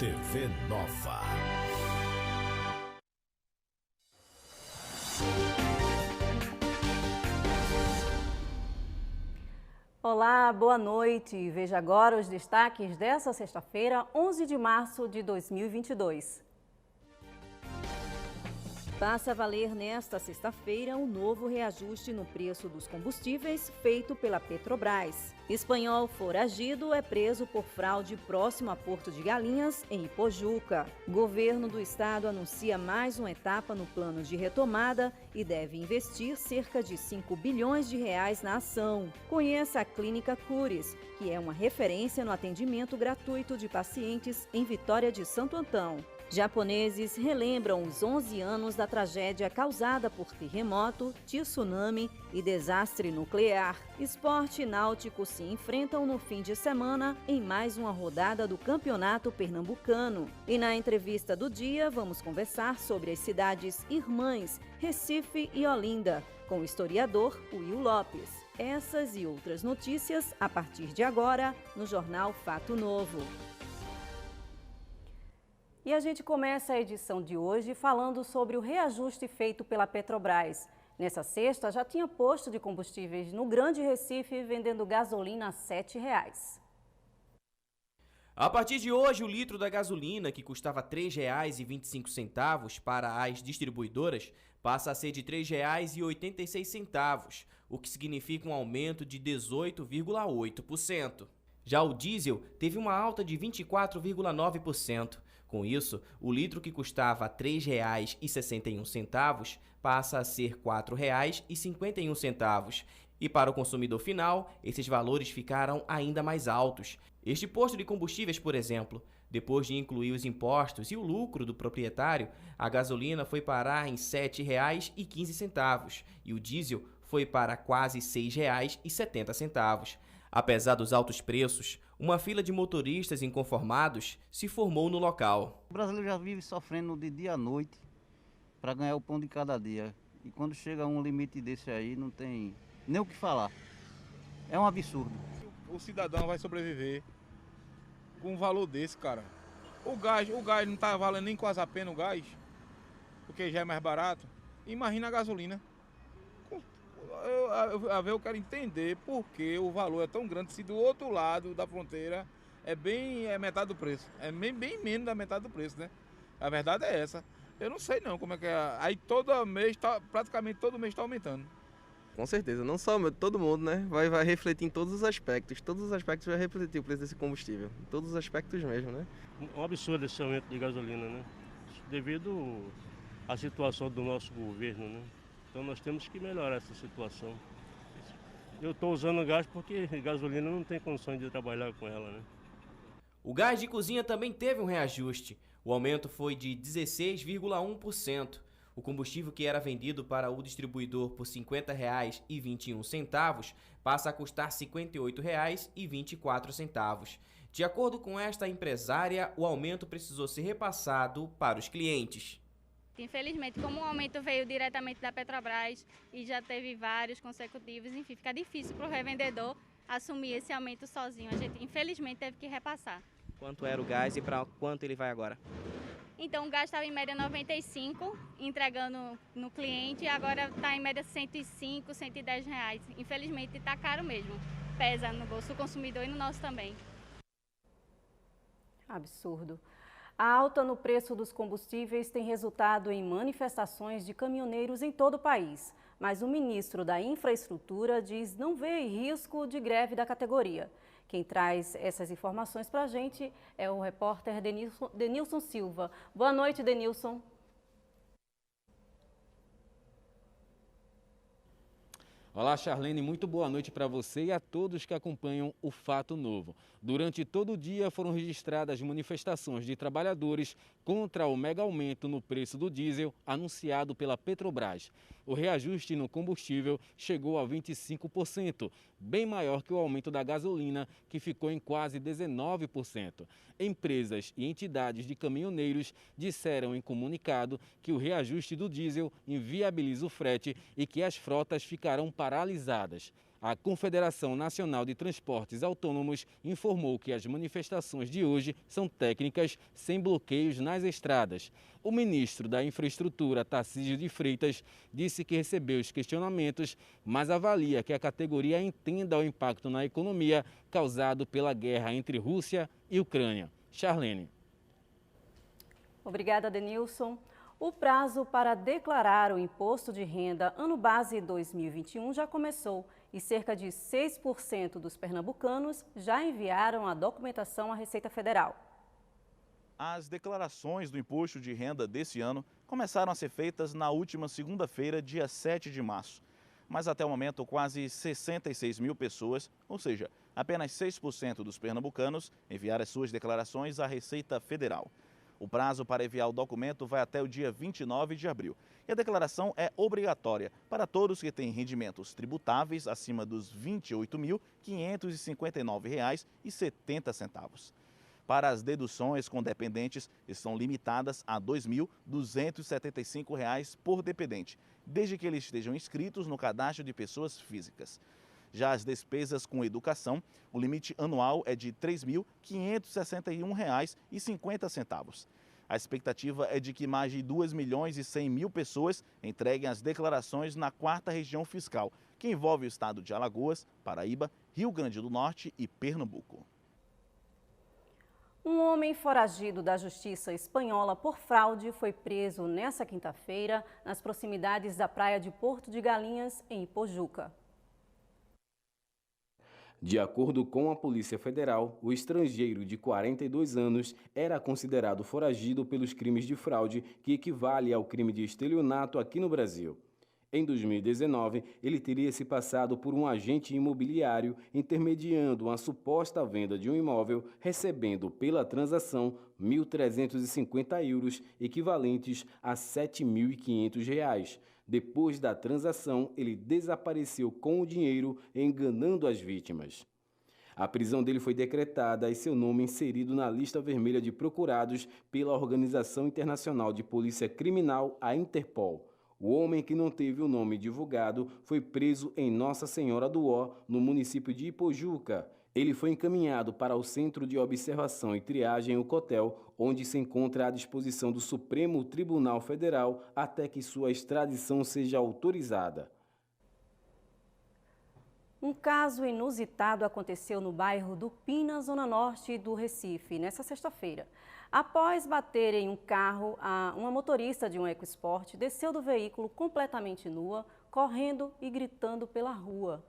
TV Nova. Olá, boa noite. Veja agora os destaques dessa sexta-feira, 11 de março de 2022. Passa a valer nesta sexta-feira um novo reajuste no preço dos combustíveis feito pela Petrobras. Espanhol foragido é preso por fraude próximo a Porto de Galinhas, em Ipojuca. Governo do estado anuncia mais uma etapa no plano de retomada e deve investir cerca de 5 bilhões de reais na ação. Conheça a Clínica Cures, que é uma referência no atendimento gratuito de pacientes em Vitória de Santo Antão. Japoneses relembram os 11 anos da tragédia causada por terremoto, tsunami e desastre nuclear. Esporte e náutico se enfrentam no fim de semana em mais uma rodada do Campeonato Pernambucano. E na entrevista do dia, vamos conversar sobre as cidades irmãs, Recife e Olinda, com o historiador Will Lopes. Essas e outras notícias a partir de agora no Jornal Fato Novo. E a gente começa a edição de hoje falando sobre o reajuste feito pela Petrobras. Nessa sexta, já tinha posto de combustíveis no Grande Recife vendendo gasolina a R$ 7,00. A partir de hoje, o litro da gasolina, que custava R$ 3,25 para as distribuidoras, passa a ser de R$ 3,86, o que significa um aumento de 18,8%. Já o diesel teve uma alta de 24,9%. Com isso, o litro que custava R$ 3,61 passa a ser R$ 4,51. E para o consumidor final, esses valores ficaram ainda mais altos. Este posto de combustíveis, por exemplo, depois de incluir os impostos e o lucro do proprietário, a gasolina foi parar em R$ 7,15 e o diesel foi para quase R$ 6,70. Apesar dos altos preços, uma fila de motoristas inconformados se formou no local. O brasileiro já vive sofrendo de dia à noite para ganhar o pão de cada dia. E quando chega a um limite desse aí, não tem nem o que falar. É um absurdo. O cidadão vai sobreviver com um valor desse, cara. O gás não tá valendo nem quase a pena o gás, porque já é mais barato. Imagina a gasolina. Eu quero entender por que o valor é tão grande se do outro lado da fronteira é metade do preço. É bem menos da metade do preço, né? A verdade é essa. Eu não sei não como é que é. Aí praticamente todo mês está aumentando. Com certeza, não só todo mundo, né? Vai refletir em todos os aspectos. Todos os aspectos vai refletir o preço desse combustível. Todos os aspectos mesmo, né? Um absurdo esse aumento de gasolina, né? Devido à situação do nosso governo, né? Então nós temos que melhorar essa situação. Eu estou usando gás porque gasolina não tem condições de trabalhar com ela, né? O gás de cozinha também teve um reajuste. O aumento foi de 16,1%. O combustível que era vendido para o distribuidor por R$ 50,21 passa a custar R$ 58,24. De acordo com esta empresária, o aumento precisou ser repassado para os clientes. Infelizmente, como o aumento veio diretamente da Petrobras e já teve vários consecutivos, enfim, fica difícil para o revendedor assumir esse aumento sozinho. A gente, infelizmente, teve que repassar. Quanto era o gás e para quanto ele vai agora? Então, o gás estava em média 95, entregando no cliente, e agora está em média 105, 110 reais. Infelizmente, está caro mesmo. Pesa no bolso do consumidor e no nosso também. Absurdo. A alta no preço dos combustíveis tem resultado em manifestações de caminhoneiros em todo o país, mas o ministro da Infraestrutura diz não ver risco de greve da categoria. Quem traz essas informações para a gente é o repórter Denilson Silva. Boa noite, Denilson. Olá, Charlene, muito boa noite para você e a todos que acompanham o Fato Novo. Durante todo o dia foram registradas manifestações de trabalhadores contra o mega aumento no preço do diesel anunciado pela Petrobras. O reajuste no combustível chegou a 25%, bem maior que o aumento da gasolina, que ficou em quase 19%. Empresas e entidades de caminhoneiros disseram em comunicado que o reajuste do diesel inviabiliza o frete e que as frotas ficarão paralisadas. A Confederação Nacional de Transportes Autônomos informou que as manifestações de hoje são técnicas, sem bloqueios nas estradas. O ministro da Infraestrutura, Tarcísio de Freitas, disse que recebeu os questionamentos, mas avalia que a categoria entenda o impacto na economia causado pela guerra entre Rússia e Ucrânia. Charlene. Obrigada, Denilson. O prazo para declarar o imposto de renda ano base 2021 já começou e cerca de 6% dos pernambucanos já enviaram a documentação à Receita Federal. As declarações do imposto de renda desse ano começaram a ser feitas na última segunda-feira, dia 7 de março. Mas até o momento, quase 66 mil pessoas, ou seja, apenas 6% dos pernambucanos, enviaram as suas declarações à Receita Federal. O prazo para enviar o documento vai até o dia 29 de abril. E a declaração é obrigatória para todos que têm rendimentos tributáveis acima dos R$ 28.559,70. Para as deduções com dependentes, estão limitadas a R$ 2.275 por dependente, desde que eles estejam inscritos no cadastro de pessoas físicas. Já as despesas com educação, o limite anual é de R$ 3.561,50. A expectativa é de que mais de 2.100.000 pessoas entreguem as declarações na 4ª região fiscal, que envolve o estado de Alagoas, Paraíba, Rio Grande do Norte e Pernambuco. Um homem foragido da Justiça espanhola por fraude foi preso nesta quinta-feira nas proximidades da praia de Porto de Galinhas, em Ipojuca. De acordo com a Polícia Federal, o estrangeiro de 42 anos era considerado foragido pelos crimes de fraude, que equivale ao crime de estelionato aqui no Brasil. Em 2019, ele teria se passado por um agente imobiliário intermediando uma suposta venda de um imóvel, recebendo pela transação 1.350 euros, equivalentes a R$ 7.500. Depois da transação, ele desapareceu com o dinheiro, enganando as vítimas. A prisão dele foi decretada e seu nome inserido na lista vermelha de procurados pela Organização Internacional de Polícia Criminal, a Interpol. O homem, que não teve o nome divulgado, foi preso em Nossa Senhora do Ó, no município de Ipojuca. Ele foi encaminhado para o Centro de Observação e Triagem, o COTEL, onde se encontra à disposição do Supremo Tribunal Federal até que sua extradição seja autorizada. Um caso inusitado aconteceu no bairro do Pina, zona norte do Recife, nesta sexta-feira. Após bater em um carro, uma motorista de um EcoSport desceu do veículo completamente nua, correndo e gritando pela rua.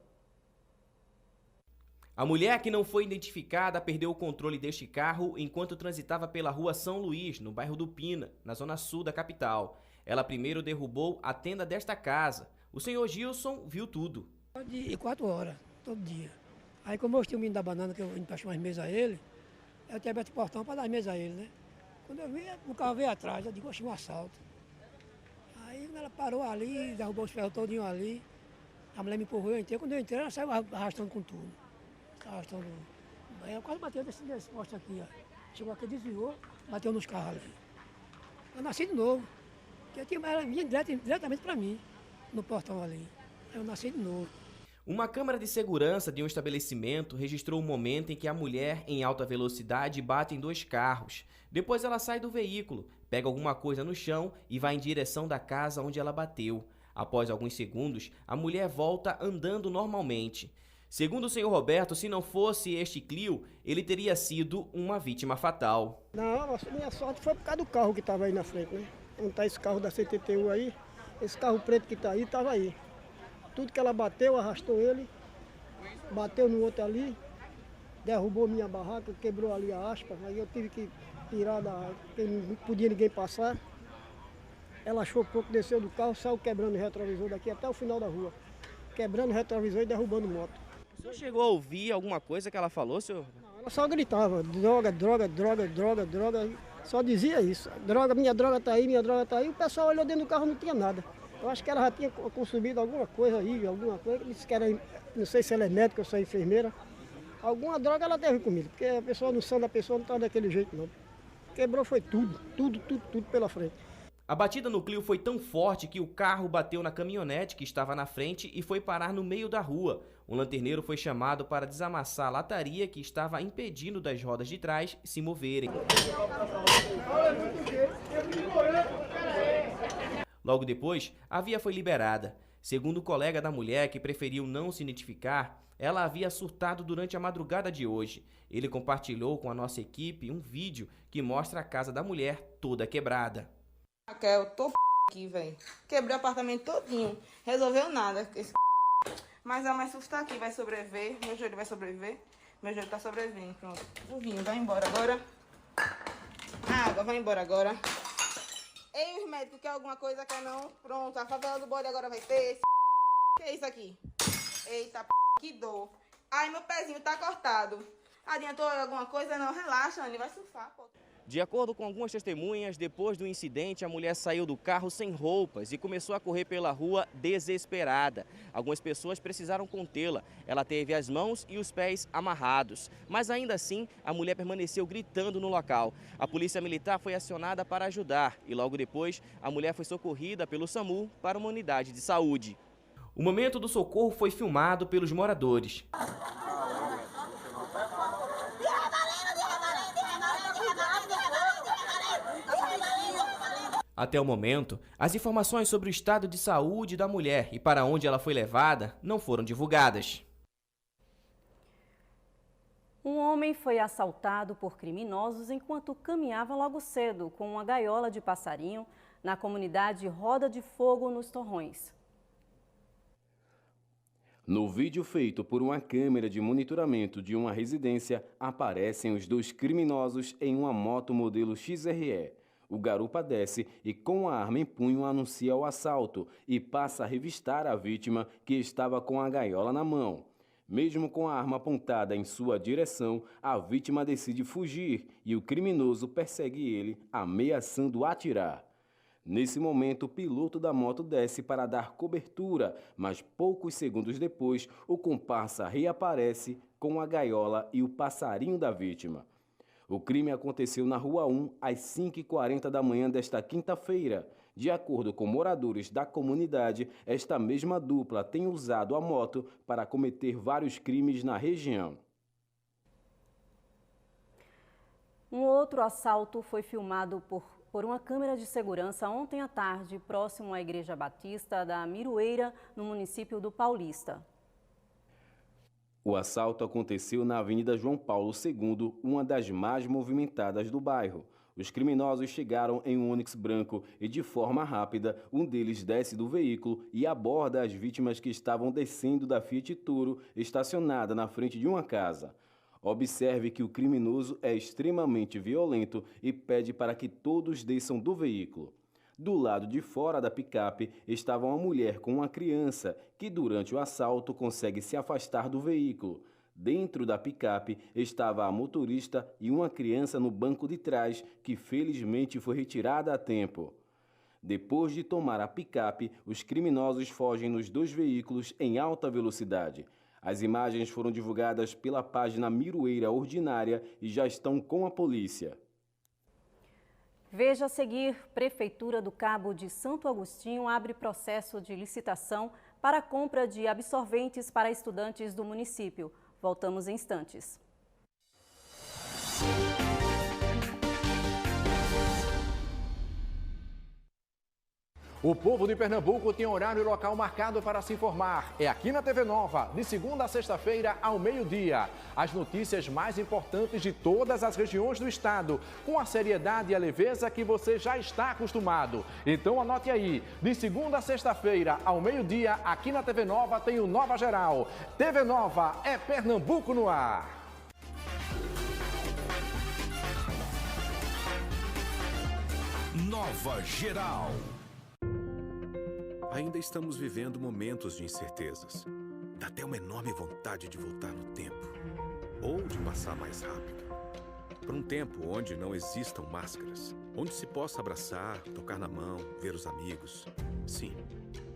A mulher, que não foi identificada, perdeu o controle deste carro enquanto transitava pela rua São Luís, no bairro do Pina, na zona sul da capital. Ela primeiro derrubou a tenda desta casa. O senhor Gilson viu tudo. De 4 horas, todo dia. Aí como eu tinha o menino da banana, que eu emprestou umas mesas a ele, eu tinha aberto o portão para dar as mesas a ele, né? Quando eu vi, o carro veio atrás, eu digo, achei um assalto. Aí ela parou ali, derrubou os ferros todinho ali, a mulher me empurrou, eu entrei. Quando eu entrei, ela saiu arrastando com tudo. Arrastando. Aí eu quase bateu desse posto aqui, ó. Chegou aqui, desviou, bateu nos carros ali. Eu nasci de novo, porque ela vinha diretamente para mim, no portão ali. Aí eu nasci de novo. Uma câmera de segurança de um estabelecimento registrou o momento em que a mulher, em alta velocidade, bate em 2 carros. Depois ela sai do veículo, pega alguma coisa no chão e vai em direção da casa onde ela bateu. Após alguns segundos, a mulher volta andando normalmente. Segundo o senhor Roberto, se não fosse este Clio, ele teria sido uma vítima fatal. Não, a minha sorte foi por causa do carro que estava aí na frente, né? Onde está esse carro da CTTU aí, esse carro preto que está aí, estava aí. Tudo que ela bateu, arrastou ele, bateu no outro ali, derrubou minha barraca, quebrou ali a aspa, aí eu tive que tirar porque não podia ninguém passar. Ela achou pouco, desceu do carro, saiu quebrando o retrovisor daqui até o final da rua. Quebrando o retrovisor e derrubando moto. O senhor chegou a ouvir alguma coisa que ela falou, senhor? Não, ela só gritava, droga, droga, droga, droga, droga, só dizia isso. Droga, minha droga tá aí, minha droga tá aí. O pessoal olhou dentro do carro, não tinha nada. Eu acho que ela já tinha consumido alguma coisa aí, alguma coisa, disse que era, não sei se ela é médica ou se é enfermeira. Alguma droga ela teve comigo, porque a pessoa, no sangue da pessoa não tá daquele jeito não. Quebrou foi tudo pela frente. A batida no Clio foi tão forte que o carro bateu na caminhonete que estava na frente e foi parar no meio da rua. Um lanterneiro foi chamado para desamassar a lataria que estava impedindo das rodas de trás se moverem. Logo depois, a via foi liberada. Segundo o colega da mulher, que preferiu não se identificar, ela havia surtado durante a madrugada de hoje. Ele compartilhou com a nossa equipe um vídeo que mostra a casa da mulher toda quebrada. Raquel, tô aqui, velho. Quebrei o apartamento todinho. Resolveu nada. Mas a mais tá aqui, vai sobreviver. Meu joelho vai sobreviver. Meu joelho tá sobrevivendo, pronto. O vinho vai embora agora. A água vai embora agora. Ei, os médicos, quer alguma coisa? Quer não? Pronto, a favela do bode agora vai ter. Que é isso aqui? Eita, que dor. Ai, meu pezinho tá cortado. Adiantou alguma coisa? Não, relaxa, Anny, vai surfar, pô. De acordo com algumas testemunhas, depois do incidente, a mulher saiu do carro sem roupas e começou a correr pela rua desesperada. Algumas pessoas precisaram contê-la. Ela teve as mãos e os pés amarrados. Mas ainda assim, a mulher permaneceu gritando no local. A polícia militar foi acionada para ajudar e logo depois, a mulher foi socorrida pelo SAMU para uma unidade de saúde. O momento do socorro foi filmado pelos moradores. Até o momento, as informações sobre o estado de saúde da mulher e para onde ela foi levada não foram divulgadas. Um homem foi assaltado por criminosos enquanto caminhava logo cedo com uma gaiola de passarinho na comunidade Roda de Fogo, nos Torrões. No vídeo feito por uma câmera de monitoramento de uma residência, aparecem os dois criminosos em uma moto modelo XRE. O garupa desce e, com a arma em punho, anuncia o assalto e passa a revistar a vítima, que estava com a gaiola na mão. Mesmo com a arma apontada em sua direção, a vítima decide fugir e o criminoso persegue ele, ameaçando atirar. Nesse momento, o piloto da moto desce para dar cobertura, mas poucos segundos depois, o comparsa reaparece com a gaiola e o passarinho da vítima. O crime aconteceu na Rua 1, às 5h40 da manhã desta quinta-feira. De acordo com moradores da comunidade, esta mesma dupla tem usado a moto para cometer vários crimes na região. Um outro assalto foi filmado por uma câmera de segurança ontem à tarde, próximo à Igreja Batista da Miroeira, no município do Paulista. O assalto aconteceu na Avenida João Paulo II, uma das mais movimentadas do bairro. Os criminosos chegaram em um Onix branco e, de forma rápida, um deles desce do veículo e aborda as vítimas que estavam descendo da Fiat Toro, estacionada na frente de uma casa. Observe que o criminoso é extremamente violento e pede para que todos desçam do veículo. Do lado de fora da picape estava uma mulher com uma criança que, durante o assalto, consegue se afastar do veículo. Dentro da picape estava a motorista e uma criança no banco de trás, que felizmente foi retirada a tempo. Depois de tomar a picape, os criminosos fogem nos dois veículos em alta velocidade. As imagens foram divulgadas pela página Miroeira Ordinária e já estão com a polícia. Veja a seguir: Prefeitura do Cabo de Santo Agostinho abre processo de licitação para a compra de absorventes para estudantes do município. Voltamos em instantes. O povo de Pernambuco tem horário e local marcado para se informar. É aqui na TV Nova, de segunda a sexta-feira, ao meio-dia. As notícias mais importantes de todas as regiões do estado, com a seriedade e a leveza que você já está acostumado. Então anote aí, de segunda a sexta-feira, ao meio-dia, aqui na TV Nova tem o Nova Geral. TV Nova é Pernambuco no ar. Nova Geral. Ainda estamos vivendo momentos de incertezas. Dá até uma enorme vontade de voltar no tempo. Ou de passar mais rápido. Para um tempo onde não existam máscaras. Onde se possa abraçar, tocar na mão, ver os amigos. Sim,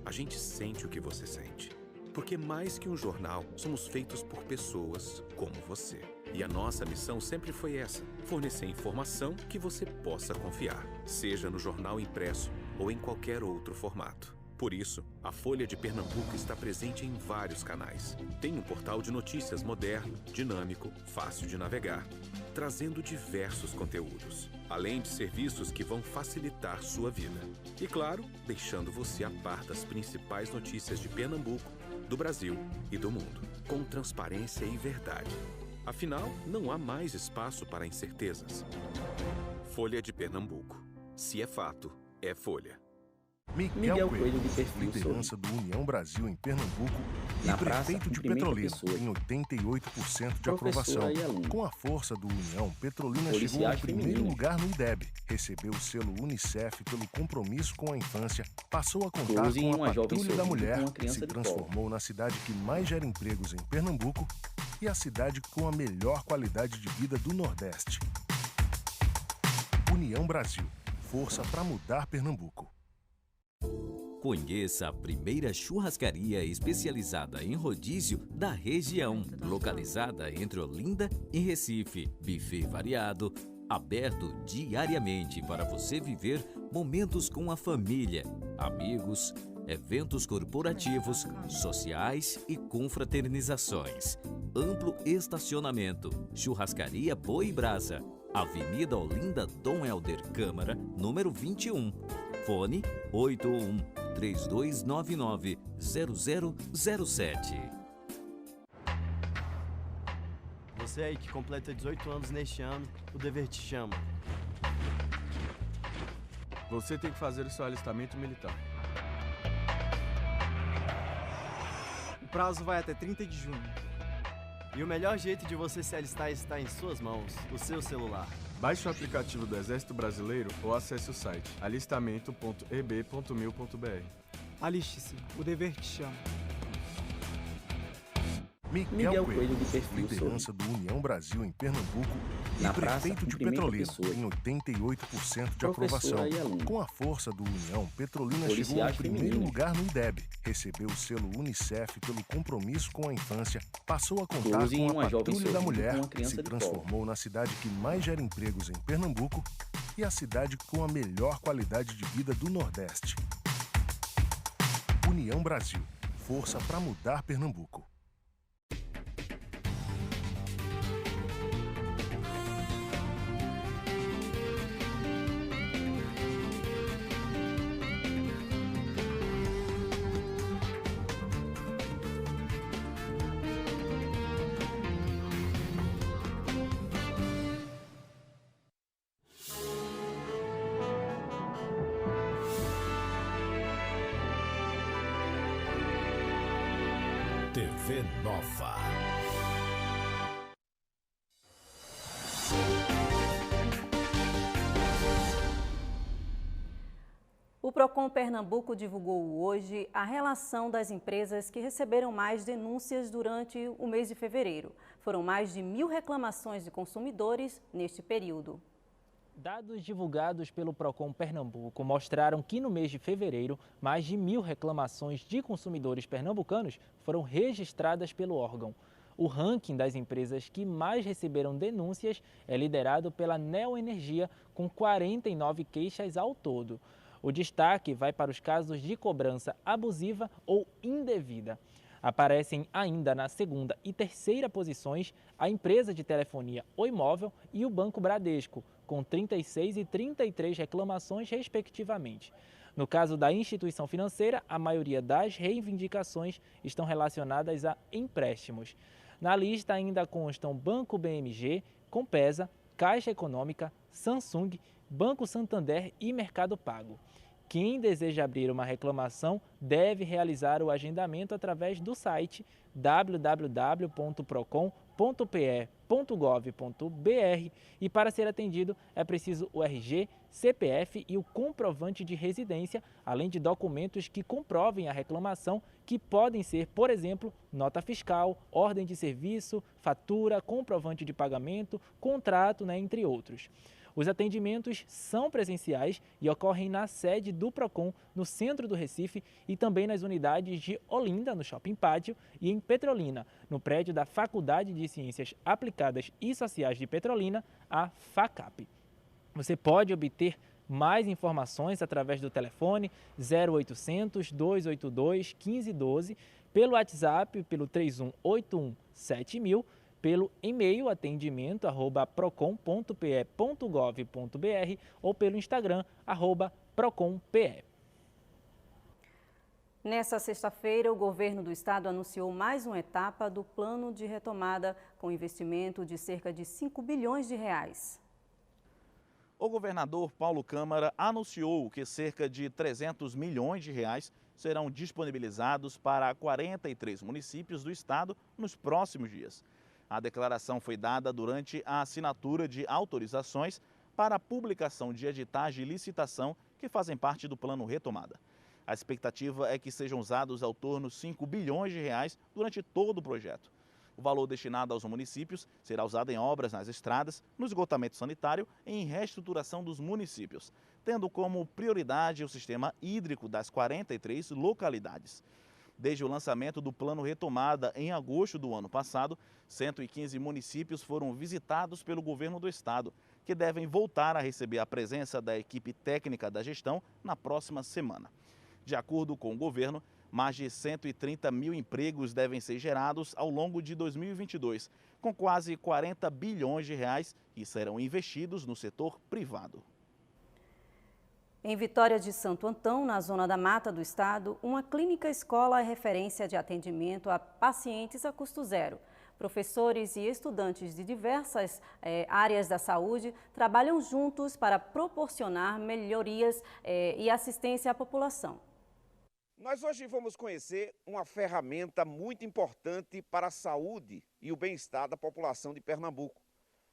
a gente sente o que você sente. Porque mais que um jornal, somos feitos por pessoas como você. E a nossa missão sempre foi essa: fornecer informação que você possa confiar. Seja no jornal impresso ou em qualquer outro formato. Por isso, a Folha de Pernambuco está presente em vários canais. Tem um portal de notícias moderno, dinâmico, fácil de navegar, trazendo diversos conteúdos, além de serviços que vão facilitar sua vida. E claro, deixando você a par das principais notícias de Pernambuco, do Brasil e do mundo, com transparência e verdade. Afinal, não há mais espaço para incertezas. Folha de Pernambuco. Se é fato, é Folha. Miguel Coelho, de perfil liderança do União Brasil em Pernambuco e prefeito de Petrolina, em 88% de aprovação. Com a força do União, Petrolina chegou ao primeiro lugar no IDEB, recebeu o selo Unicef pelo compromisso com a infância, passou a contar com a Patrulha da Mulher, se transformou na cidade que mais gera empregos em Pernambuco e a cidade com a melhor qualidade de vida do Nordeste. União Brasil, força para mudar Pernambuco. Conheça a primeira churrascaria especializada em rodízio da região, localizada entre Olinda e Recife. Buffet variado, aberto diariamente para você viver momentos com a família, amigos, eventos corporativos, sociais e confraternizações. Amplo estacionamento. Churrascaria Boi Brasa, Avenida Olinda Dom Helder Câmara, número 21. Fone 81-3299-0007. Você aí que completa 18 anos neste ano, o dever te chama. Você tem que fazer o seu alistamento militar. O prazo vai até 30 de junho. E o melhor jeito de você se alistar está em suas mãos, o seu celular. Baixe o aplicativo do Exército Brasileiro ou acesse o site alistamento.eb.mil.br. Aliste-se, o dever te chama. Miguel Coelho, de perfil liderança do União Brasil em Pernambuco e prefeito de Petrolina, em 88% de aprovação. Com a força do União, Petrolina chegou ao primeiro lugar no IDEB, recebeu o selo Unicef pelo compromisso com a infância, passou a contar com a Patrulha da Mulher, se transformou na cidade que mais gera empregos em Pernambuco e a cidade com a melhor qualidade de vida do Nordeste. União Brasil, força para mudar Pernambuco. TV Nova. O Procon Pernambuco divulgou hoje a relação das empresas que receberam mais denúncias durante o mês de fevereiro. Foram mais de 1.000 reclamações de consumidores neste período. Dados divulgados pelo Procon Pernambuco mostraram que no mês de fevereiro, mais de 1.000 reclamações de consumidores pernambucanos foram registradas pelo órgão. O ranking das empresas que mais receberam denúncias é liderado pela Neoenergia, com 49 queixas ao todo. O destaque vai para os casos de cobrança abusiva ou indevida. Aparecem ainda na segunda e terceira posições a empresa de telefonia Oi Móvel e o Banco Bradesco, com 36 e 33 reclamações, respectivamente. No caso da instituição financeira, a maioria das reivindicações estão relacionadas a empréstimos. Na lista ainda constam Banco BMG, Compesa, Caixa Econômica, Samsung, Banco Santander e Mercado Pago. Quem deseja abrir uma reclamação deve realizar o agendamento através do site www.procon.pe.gov.br e para ser atendido é preciso o RG, CPF e o comprovante de residência, além de documentos que comprovem a reclamação, que podem ser, por exemplo, nota fiscal, ordem de serviço, fatura, comprovante de pagamento, contrato, entre outros. Os atendimentos são presenciais e ocorrem na sede do Procon, no centro do Recife, e também nas unidades de Olinda, no Shopping Pátio, e em Petrolina, no prédio da Faculdade de Ciências Aplicadas e Sociais de Petrolina, a FACAP. Você pode obter Mais informações através do telefone 0800 282 1512, pelo WhatsApp, pelo 3181 7000, pelo e-mail atendimento@procon.pe.gov.br ou pelo Instagram @procon.pe. Nessa sexta-feira, o governo do estado anunciou mais uma etapa do plano de retomada com investimento de cerca de 5 bilhões de reais. O governador Paulo Câmara anunciou que cerca de 300 milhões de reais serão disponibilizados para 43 municípios do estado nos próximos dias. A declaração foi dada durante a assinatura de autorizações para a publicação de editais de licitação que fazem parte do plano Retomada. A expectativa é que sejam usados ao torno 5 bilhões de reais durante todo o projeto. O valor destinado aos municípios será usado em obras nas estradas, no esgotamento sanitário e em reestruturação dos municípios, tendo como prioridade o sistema hídrico das 43 localidades. Desde o lançamento do Plano Retomada em agosto do ano passado, 115 municípios foram visitados pelo governo do estado, que devem voltar a receber a presença da equipe técnica da gestão na próxima semana. De acordo com o governo, mais de 130 mil empregos devem ser gerados ao longo de 2022, com quase 40 bilhões de reais que serão investidos no setor privado. Em Vitória de Santo Antão, na zona da Mata do estado, uma clínica-escola é referência de atendimento a pacientes a custo zero. Professores e estudantes de diversas áreas da saúde trabalham juntos para proporcionar melhorias e assistência à população. Nós hoje vamos conhecer uma ferramenta muito importante para a saúde e o bem-estar da população de Pernambuco.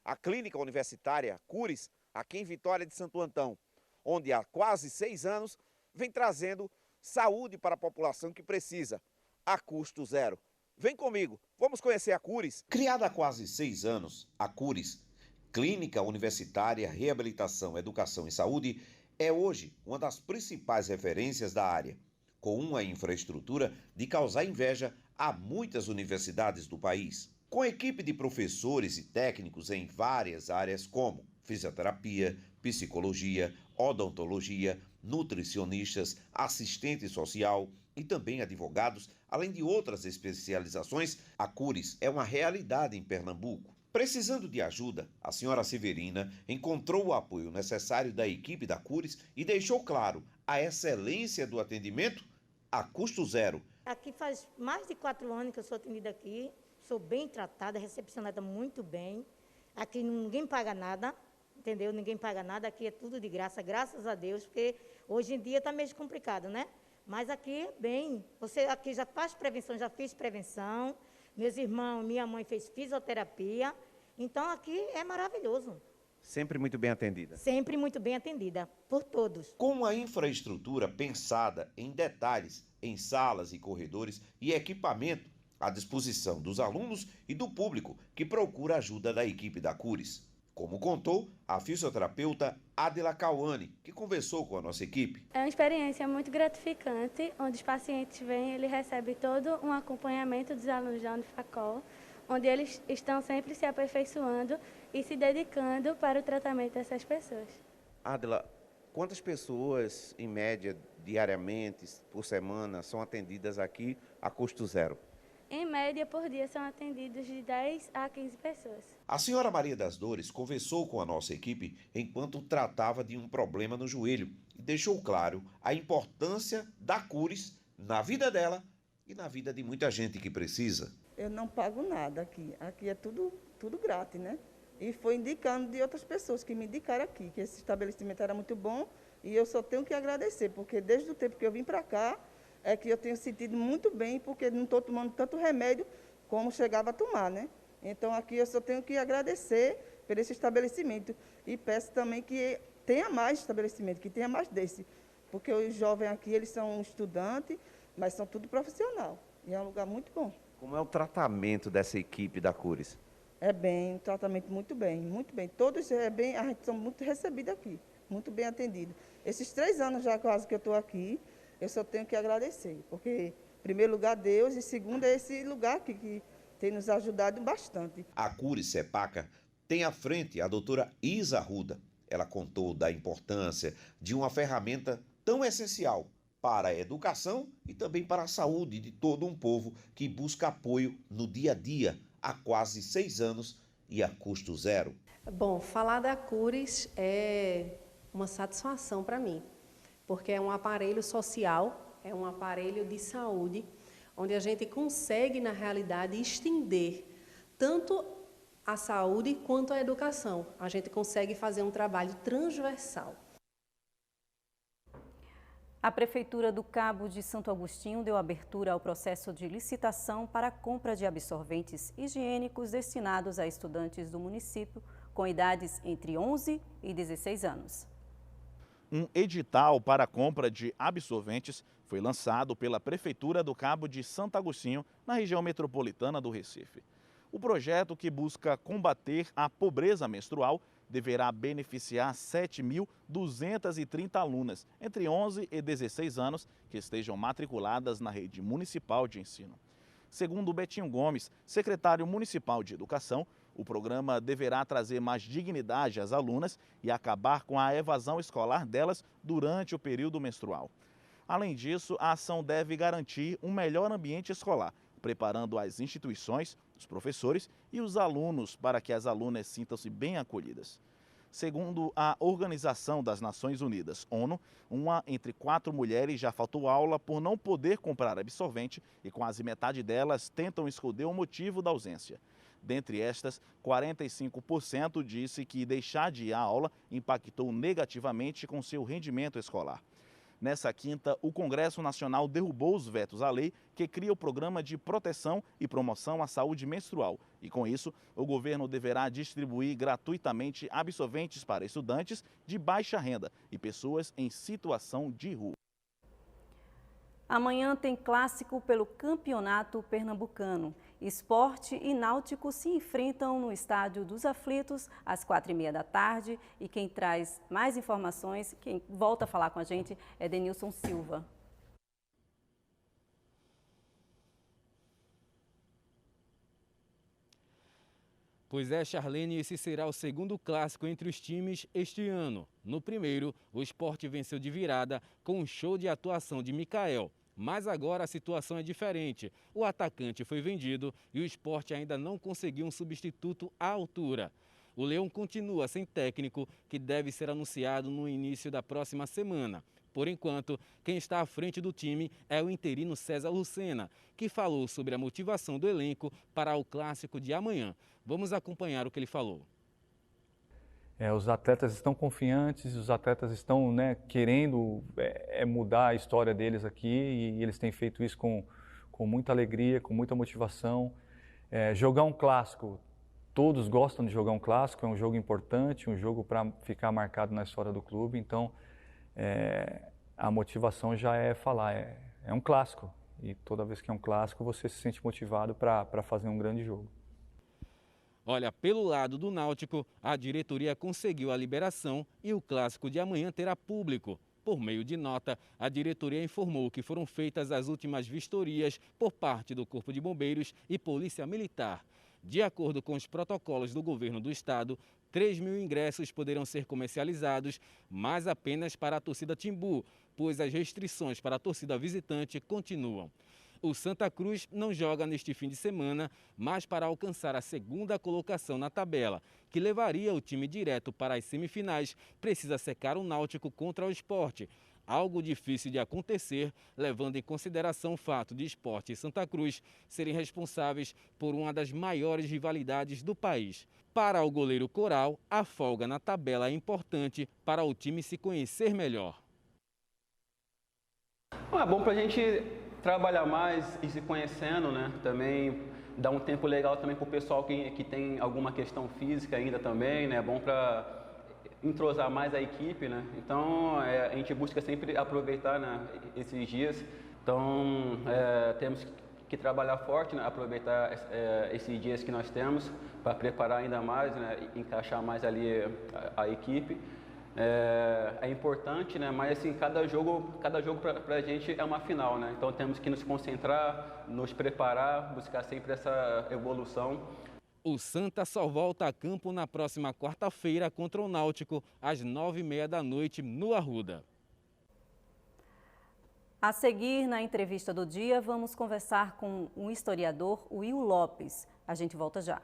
A Clínica Universitária Cures, aqui em Vitória de Santo Antão, onde há quase 6 anos vem trazendo saúde para a população que precisa, a custo zero. Vem comigo, vamos conhecer a Cures. Criada há quase 6 anos, a Cures, Clínica Universitária Reabilitação, Educação e Saúde, é hoje uma das principais referências da área, com uma infraestrutura de causar inveja a muitas universidades do país. Com equipe de professores e técnicos em várias áreas como fisioterapia, psicologia, odontologia, nutricionistas, assistente social e também advogados, além de outras especializações, a Cures é uma realidade em Pernambuco. Precisando de ajuda, a senhora Severina encontrou o apoio necessário da equipe da Cures e deixou claro a excelência do atendimento a custo zero. Aqui faz mais de 4 anos que eu sou atendida aqui, sou bem tratada, recepcionada muito bem. Aqui ninguém paga nada, entendeu? Ninguém paga nada, aqui é tudo de graça, graças a Deus, porque hoje em dia está meio complicado, né? Mas aqui é bem, você aqui já faz prevenção, já fiz prevenção, meus irmãos, minha mãe fez fisioterapia, então aqui é maravilhoso. Sempre muito bem atendida. Sempre muito bem atendida, por todos. Com uma infraestrutura pensada em detalhes, em salas e corredores e equipamento à disposição dos alunos e do público que procura ajuda da equipe da Cures. Como contou a fisioterapeuta Adela Cauane, que conversou com a nossa equipe. É uma experiência muito gratificante, onde os pacientes vêm, ele recebe todo um acompanhamento dos alunos da Unifacol, onde eles estão sempre se aperfeiçoando e se dedicando para o tratamento dessas pessoas. Adela, quantas pessoas, em média, diariamente, por semana, são atendidas aqui a custo zero? Em média, por dia, são atendidos de 10 a 15 pessoas. A senhora Maria das Dores conversou com a nossa equipe enquanto tratava de um problema no joelho e deixou claro a importância da Cures na vida dela e na vida de muita gente que precisa. Eu não pago nada aqui. Aqui é tudo grátis, né? E foi indicando de outras pessoas que me indicaram aqui, que esse estabelecimento era muito bom e eu só tenho que agradecer, porque desde o tempo que eu vim para cá, é que eu tenho sentido muito bem, porque não estou tomando tanto remédio como chegava a tomar, né? Então aqui eu só tenho que agradecer por esse estabelecimento e peço também que tenha mais estabelecimento, que tenha mais desse, porque os jovens aqui, eles são estudantes, mas são tudo profissional e é um lugar muito bom. Como é o tratamento dessa equipe da Cures? É bem, um tratamento muito bem, muito bem. Todos a gente são muito recebidos aqui, muito bem atendidos. Esses 3 anos já quase que eu estou aqui, eu só tenho que agradecer, porque, em primeiro lugar, Deus, e segundo, é esse lugar aqui que tem nos ajudado bastante. A Cures Sepaca tem à frente a doutora Isa Arruda. Ela contou da importância de uma ferramenta tão essencial para a educação e também para a saúde de todo um povo que busca apoio no dia a dia há quase 6 anos e a custo zero. Bom, falar da Cures é uma satisfação para mim, porque é um aparelho social, é um aparelho de saúde, onde a gente consegue, na realidade, estender tanto a saúde quanto a educação. A gente consegue fazer um trabalho transversal. A Prefeitura do Cabo de Santo Agostinho deu abertura ao processo de licitação para a compra de absorventes higiênicos destinados a estudantes do município com idades entre 11 e 16 anos. Um edital para a compra de absorventes foi lançado pela Prefeitura do Cabo de Santo Agostinho, na região metropolitana do Recife. O projeto, que busca combater a pobreza menstrual, deverá beneficiar 7.230 alunas entre 11 e 16 anos que estejam matriculadas na rede municipal de ensino. Segundo Betinho Gomes, secretário municipal de Educação, o programa deverá trazer mais dignidade às alunas e acabar com a evasão escolar delas durante o período menstrual. Além disso, a ação deve garantir um melhor ambiente escolar, preparando as instituições, os professores e os alunos para que as alunas sintam-se bem acolhidas. Segundo a Organização das Nações Unidas, ONU, 1 entre 4 mulheres já faltou aula por não poder comprar absorvente e quase metade delas tentam esconder o motivo da ausência. Dentre estas, 45% disse que deixar de ir à aula impactou negativamente com seu rendimento escolar. Nessa quinta, o Congresso Nacional derrubou os vetos à lei que cria o Programa de Proteção e Promoção à Saúde Menstrual. E com isso, o governo deverá distribuir gratuitamente absorventes para estudantes de baixa renda e pessoas em situação de rua. Amanhã tem clássico pelo Campeonato Pernambucano. Esporte e Náutico se enfrentam no Estádio dos Aflitos às 4h30 da tarde. E quem traz mais informações, quem volta a falar com a gente, é Denilson Silva. Pois é, Charlene, esse será o segundo clássico entre os times este ano. No primeiro, o Sport venceu de virada com um show de atuação de Mikael. Mas agora a situação é diferente. O atacante foi vendido e o Sport ainda não conseguiu um substituto à altura. O Leão continua sem técnico, que deve ser anunciado no início da próxima semana. Por enquanto, quem está à frente do time é o interino César Lucena, que falou sobre a motivação do elenco para o clássico de amanhã. Vamos acompanhar o que ele falou. Os atletas estão confiantes, os atletas estão querendo mudar a história deles aqui e eles têm feito isso com muita alegria, com muita motivação. Jogar um clássico, todos gostam de jogar um clássico, é um jogo importante, um jogo para ficar marcado na história do clube, então a motivação já é falar, é um clássico e toda vez que é um clássico você se sente motivado para fazer um grande jogo. Olha, pelo lado do Náutico, a diretoria conseguiu a liberação e o clássico de amanhã terá público. Por meio de nota, a diretoria informou que foram feitas as últimas vistorias por parte do Corpo de Bombeiros e Polícia Militar. De acordo com os protocolos do governo do estado, 3.000 ingressos poderão ser comercializados, mas apenas para a torcida Timbu, pois as restrições para a torcida visitante continuam. O Santa Cruz não joga neste fim de semana, mas para alcançar a segunda colocação na tabela, que levaria o time direto para as semifinais, precisa secar o Náutico contra o Sport. Algo difícil de acontecer, levando em consideração o fato de Sport e Santa Cruz serem responsáveis por uma das maiores rivalidades do país. Para o goleiro Coral, a folga na tabela é importante para o time se conhecer melhor. É bom para a gente trabalhar mais e se conhecendo, né? Também dá um tempo legal também para o pessoal que tem alguma questão física ainda também, né? É bom para entrosar mais a equipe, né? Então a gente busca sempre aproveitar, né, esses dias. Então temos que trabalhar forte, né? Aproveitar esses dias que nós temos para preparar ainda mais, né? Encaixar mais ali a equipe. É importante, né? Mas assim, cada jogo para a gente é uma final, né? Então temos que nos concentrar, nos preparar, buscar sempre essa evolução. O Santa só volta a campo na próxima quarta-feira contra o Náutico, às 9h30 da noite, no Arruda. A seguir, na entrevista do dia, vamos conversar com o historiador Will Lopes. A gente volta já.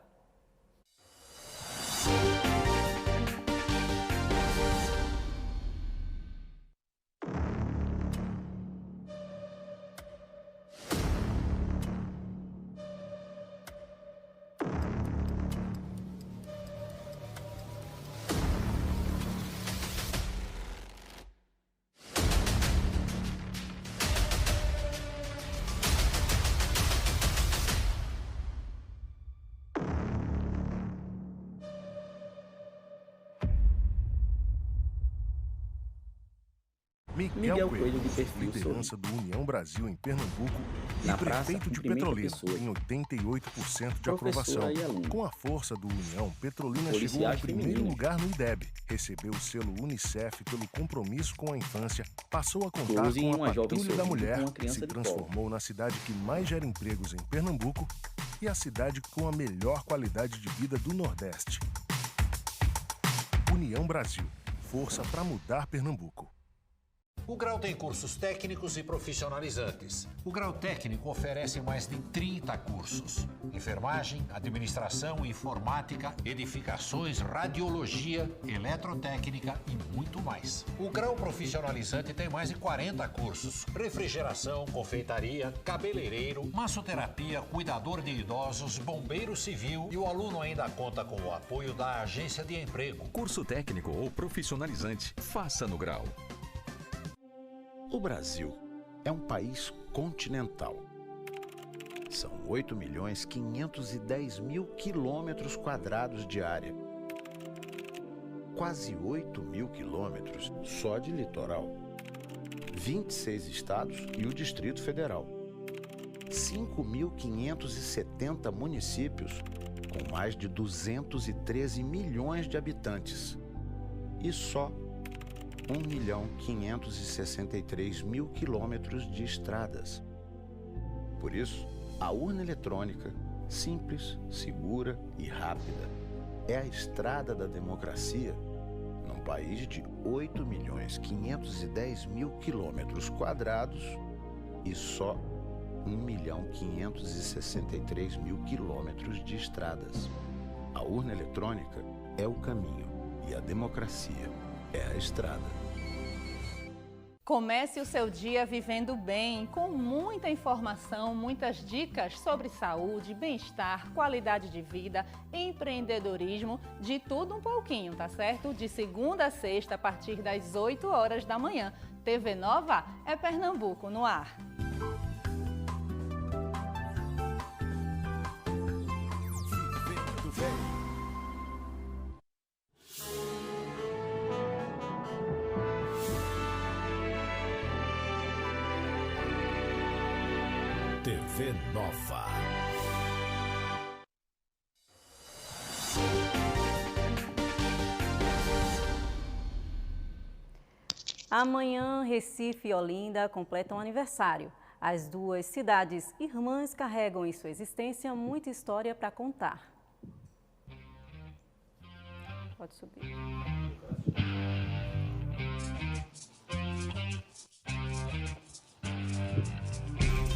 Miguel Coelho, de perfil liderança do União Brasil em Pernambuco e prefeito de Petrolina, em 88% de aprovação. Com a força do União, Petrolina chegou ao primeiro lugar no IDEB, recebeu o selo Unicef pelo compromisso com a infância, passou a contar com a Patrulha da Mulher, se transformou na cidade que mais gera empregos em Pernambuco e a cidade com a melhor qualidade de vida do Nordeste. União Brasil, força para mudar Pernambuco. O Grau tem cursos técnicos e profissionalizantes. O Grau Técnico oferece mais de 30 cursos: enfermagem, administração, informática, edificações, radiologia, eletrotécnica e muito mais. O Grau Profissionalizante tem mais de 40 cursos: refrigeração, confeitaria, cabeleireiro, massoterapia, cuidador de idosos, bombeiro civil, e o aluno ainda conta com o apoio da Agência de Emprego. Curso técnico ou profissionalizante, faça no Grau. O Brasil é um país continental. São 8.510.000 quilômetros quadrados de área. Quase 8.000 quilômetros só de litoral. 26 estados e o Distrito Federal. 5.570 municípios com mais de 213 milhões de habitantes. E só 1.563.000 quilômetros de estradas. Por isso, a urna eletrônica, simples, segura e rápida, é a estrada da democracia num país de 8.510.000 quilômetros quadrados e só 1.563.000 quilômetros de estradas. A urna eletrônica é o caminho e a democracia é a estrada. Comece o seu dia vivendo bem, com muita informação, muitas dicas sobre saúde, bem-estar, qualidade de vida, empreendedorismo, de tudo um pouquinho, tá certo? De segunda a sexta, a partir das 8 horas da manhã. TV Nova é Pernambuco no ar. TV Nova. Amanhã, Recife e Olinda completam aniversário. As duas cidades irmãs carregam em sua existência muita história para contar. Pode subir.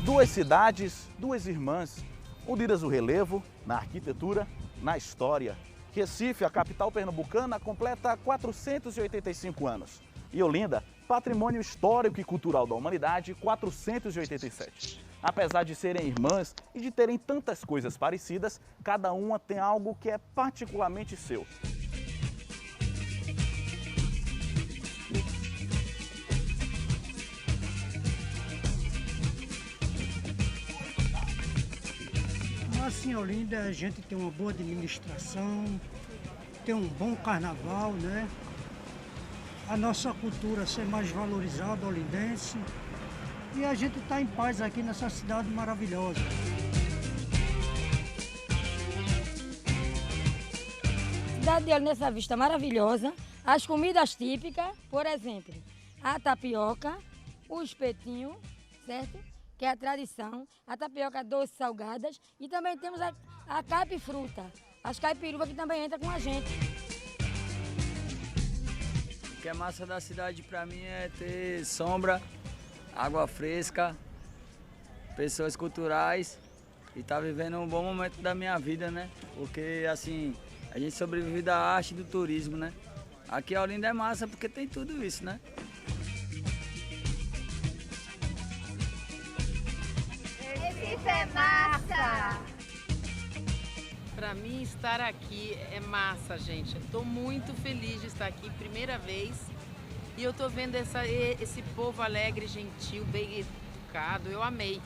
Duas cidades, duas irmãs, unidas no relevo, na arquitetura, na história. Recife, a capital pernambucana, completa 485 anos. E Olinda, patrimônio histórico e cultural da humanidade, 487. Apesar de serem irmãs e de terem tantas coisas parecidas, cada uma tem algo que é particularmente seu. Assim, em Olinda, a gente tem uma boa administração, tem um bom carnaval, né? A nossa cultura ser mais valorizada, olindense. E a gente está em paz aqui nessa cidade maravilhosa. Cidade de Olinda, essa vista maravilhosa. As comidas típicas, por exemplo, a tapioca, o espetinho, certo? Que é a tradição, a tapioca doce salgadas, e também temos a caipifruta, as caipiruvas que também entram com a gente. O que é massa da cidade para mim é ter sombra, água fresca, pessoas culturais e tá vivendo um bom momento da minha vida, né? Porque assim, a gente sobrevive da arte e do turismo, né? Aqui a Olinda é massa porque tem tudo isso, né? Recife é massa! Para mim, estar aqui é massa, gente. Eu tô muito feliz de estar aqui, primeira vez. E eu tô vendo esse povo alegre, gentil, bem educado. Eu amei.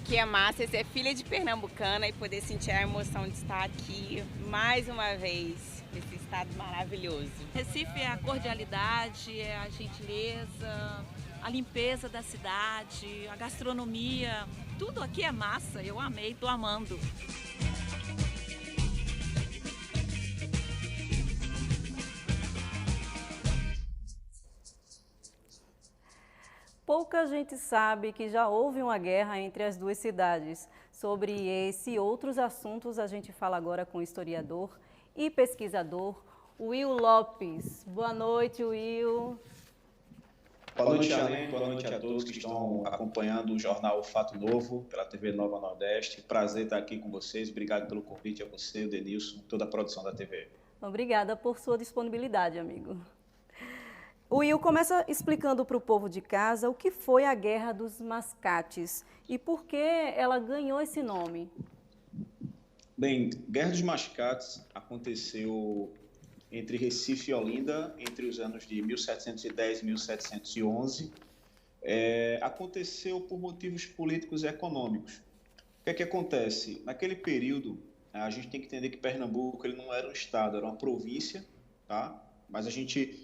Que é massa ser filha de pernambucana e poder sentir a emoção de estar aqui mais uma vez nesse estado maravilhoso. Recife é a cordialidade, é a gentileza, a limpeza da cidade, a gastronomia. Tudo aqui é massa, eu amei, tô amando. Pouca gente sabe que já houve uma guerra entre as duas cidades. Sobre esse e outros assuntos, a gente fala agora com o historiador e pesquisador Will Lopes. Boa noite, Will. Boa noite, Além. Boa noite a todos que estão acompanhando o jornal Fato Novo pela TV Nova Nordeste. Prazer estar aqui com vocês. Obrigado pelo convite a você, o Denilson, toda a produção da TV. Obrigada por sua disponibilidade, amigo. O Will começa explicando para o povo de casa o que foi a Guerra dos Mascates e por que ela ganhou esse nome. Bem, Guerra dos Mascates aconteceu entre Recife e Olinda entre os anos de 1710 e 1711. Aconteceu por motivos políticos e econômicos. O que é que acontece? Naquele período, a gente tem que entender que Pernambuco ele não era um estado, era uma província, tá? Mas a gente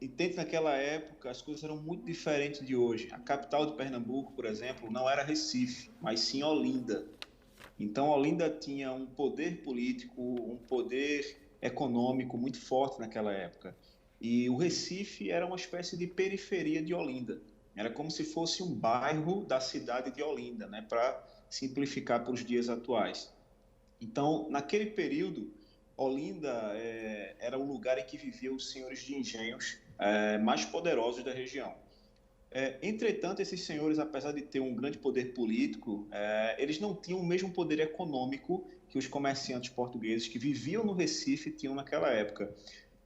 entende naquela época as coisas eram muito diferentes de hoje. A capital de Pernambuco, por exemplo, não era Recife, mas sim Olinda. Então, Olinda tinha um poder político, um poder econômico muito forte naquela época. E o Recife era uma espécie de periferia de Olinda. Era como se fosse um bairro da cidade de Olinda, né, para simplificar para os dias atuais. Então, naquele período, Olinda era o lugar em que viviam os senhores de engenhos mais poderosos da região. Entretanto, esses senhores, apesar de ter um grande poder político, eles não tinham o mesmo poder econômico que os comerciantes portugueses que viviam no Recife tinham naquela época.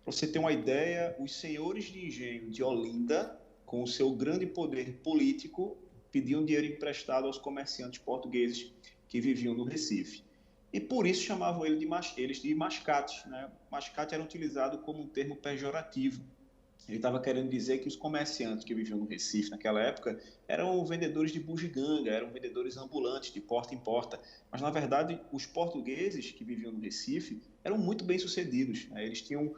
Para você ter uma ideia, os senhores de engenho de Olinda, com o seu grande poder político, pediam dinheiro emprestado aos comerciantes portugueses que viviam no Recife. E por isso chamavam eles de mascates, né? Mascate era utilizado como um termo pejorativo. Ele estava querendo dizer que os comerciantes que viviam no Recife naquela época eram vendedores de bugiganga, eram vendedores ambulantes, de porta em porta. Mas, na verdade, os portugueses que viviam no Recife eram muito bem-sucedidos, né? Eles tinham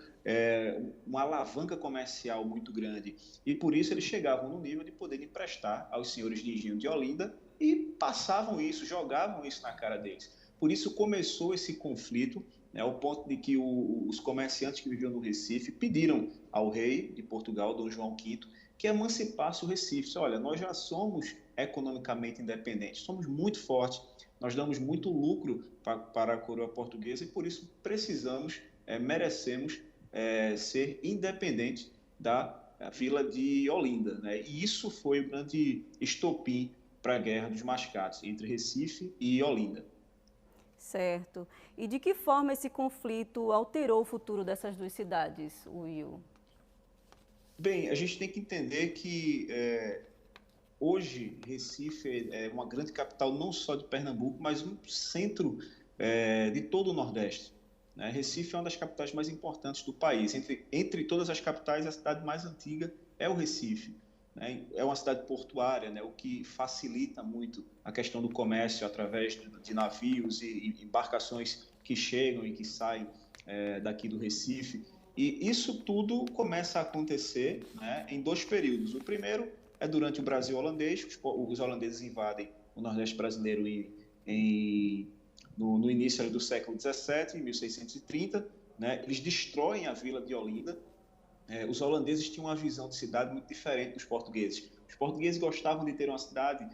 uma alavanca comercial muito grande. E, por isso, eles chegavam no nível de poder emprestar aos senhores de engenho de Olinda e passavam isso, jogavam isso na cara deles. Por isso, começou esse conflito, ao ponto de que os comerciantes que viviam no Recife pediram ao rei de Portugal, Dom João V, que emancipasse o Recife. Olha, nós já somos economicamente independentes, somos muito fortes, nós damos muito lucro para a coroa portuguesa e por isso precisamos, merecemos ser independentes da vila de Olinda, né? E isso foi o grande estopim para a Guerra dos Mascates, entre Recife e Olinda. Certo. E de que forma esse conflito alterou o futuro dessas duas cidades, Will? Bem, a gente tem que entender que hoje Recife é uma grande capital não só de Pernambuco, mas um centro de todo o Nordeste, né? Recife é uma das capitais mais importantes do país. Entre todas as capitais, a cidade mais antiga é o Recife. É uma cidade portuária, né, o que facilita muito a questão do comércio através de navios e embarcações que chegam e que saem daqui do Recife. E isso tudo começa a acontecer, né, em dois períodos. O primeiro é durante o Brasil holandês. Os holandeses invadem o Nordeste brasileiro no início do século XVII, em 1630. Né, eles destroem a vila de Olinda. Os holandeses tinham uma visão de cidade muito diferente dos portugueses. Os portugueses gostavam de ter uma cidade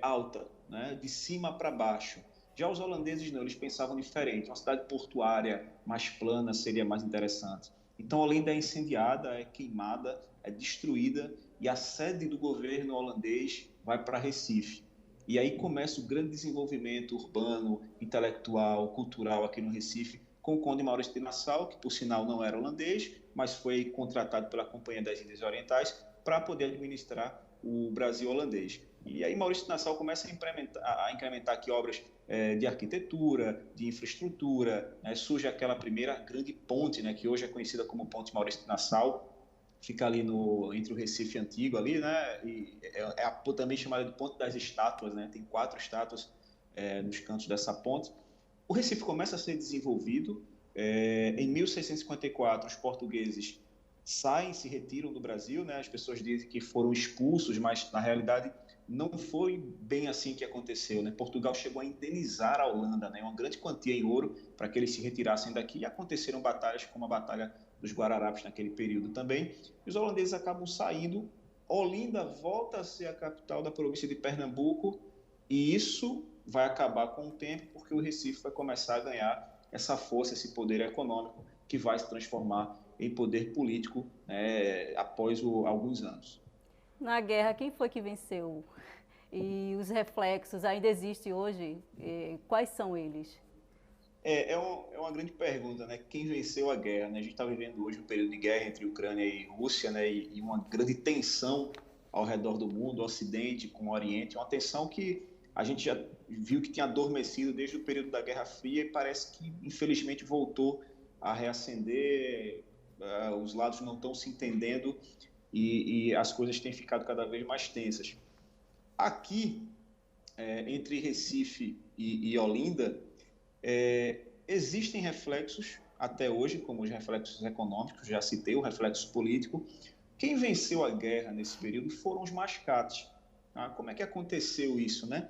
alta, né, de cima para baixo. Já os holandeses não, eles pensavam diferente. Uma cidade portuária mais plana seria mais interessante. Então, Olinda é incendiada, é queimada, é destruída e a sede do governo holandês vai para Recife. E aí começa o grande desenvolvimento urbano, intelectual, cultural aqui no Recife, com o Conde Maurício de Nassau, que por sinal não era holandês, mas foi contratado pela Companhia das Índias Orientais para poder administrar o Brasil holandês. E aí Maurício de Nassau começa a incrementar aqui obras de arquitetura, de infraestrutura, né? Surge aquela primeira grande ponte, né, que hoje é conhecida como Ponte Maurício de Nassau, fica ali entre o Recife Antigo, ali, né, e também chamada de Ponte das Estátuas, né, tem 4 estátuas nos cantos dessa ponte. O Recife começa a ser desenvolvido. Em 1654, os portugueses saem, se retiram do Brasil, né? As pessoas dizem que foram expulsos, mas na realidade não foi bem assim que aconteceu, né? Portugal chegou a indenizar a Holanda, né? Uma grande quantia em ouro para que eles se retirassem daqui, e aconteceram batalhas como a Batalha dos Guararapes naquele período também. E os holandeses acabam saindo. Olinda volta a ser a capital da província de Pernambuco, e isso vai acabar com o tempo, porque o Recife vai começar a ganhar essa força, esse poder econômico, que vai se transformar em poder político após alguns anos. Na guerra, quem foi que venceu? E os reflexos ainda existem hoje? Quais são eles? É uma grande pergunta, né? Quem venceu a guerra? Né? A gente está vivendo hoje um período de guerra entre Ucrânia e Rússia, né? E uma grande tensão ao redor do mundo, o Ocidente com o Oriente, uma tensão que a gente já viu que tinha adormecido desde o período da Guerra Fria e parece que, infelizmente, voltou a reacender. Os lados não estão se entendendo e as coisas têm ficado cada vez mais tensas. Aqui, entre Recife e Olinda, existem reflexos até hoje, como os reflexos econômicos, já citei o reflexo político. Quem venceu a guerra nesse período foram os mascates. Como é que aconteceu isso, né?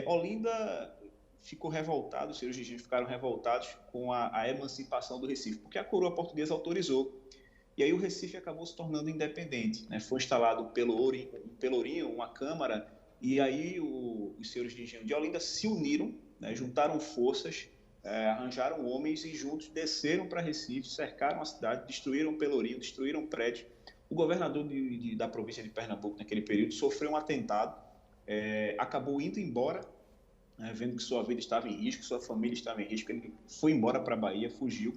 Olinda ficou revoltado, os seus indígenas ficaram revoltados com a emancipação do Recife, porque a coroa portuguesa autorizou. E aí o Recife acabou se tornando independente, né? Foi instalado um pelourinho, uma câmara, e aí os senhores de engenho de Olinda se uniram, né? Juntaram forças, arranjaram homens e juntos desceram para Recife, cercaram a cidade, destruíram o pelourinho, destruíram o prédio. O governador da província de Pernambuco, naquele período, sofreu um atentado, acabou indo embora, né, vendo que sua vida estava em risco, sua família estava em risco. Ele foi embora para a Bahia, fugiu,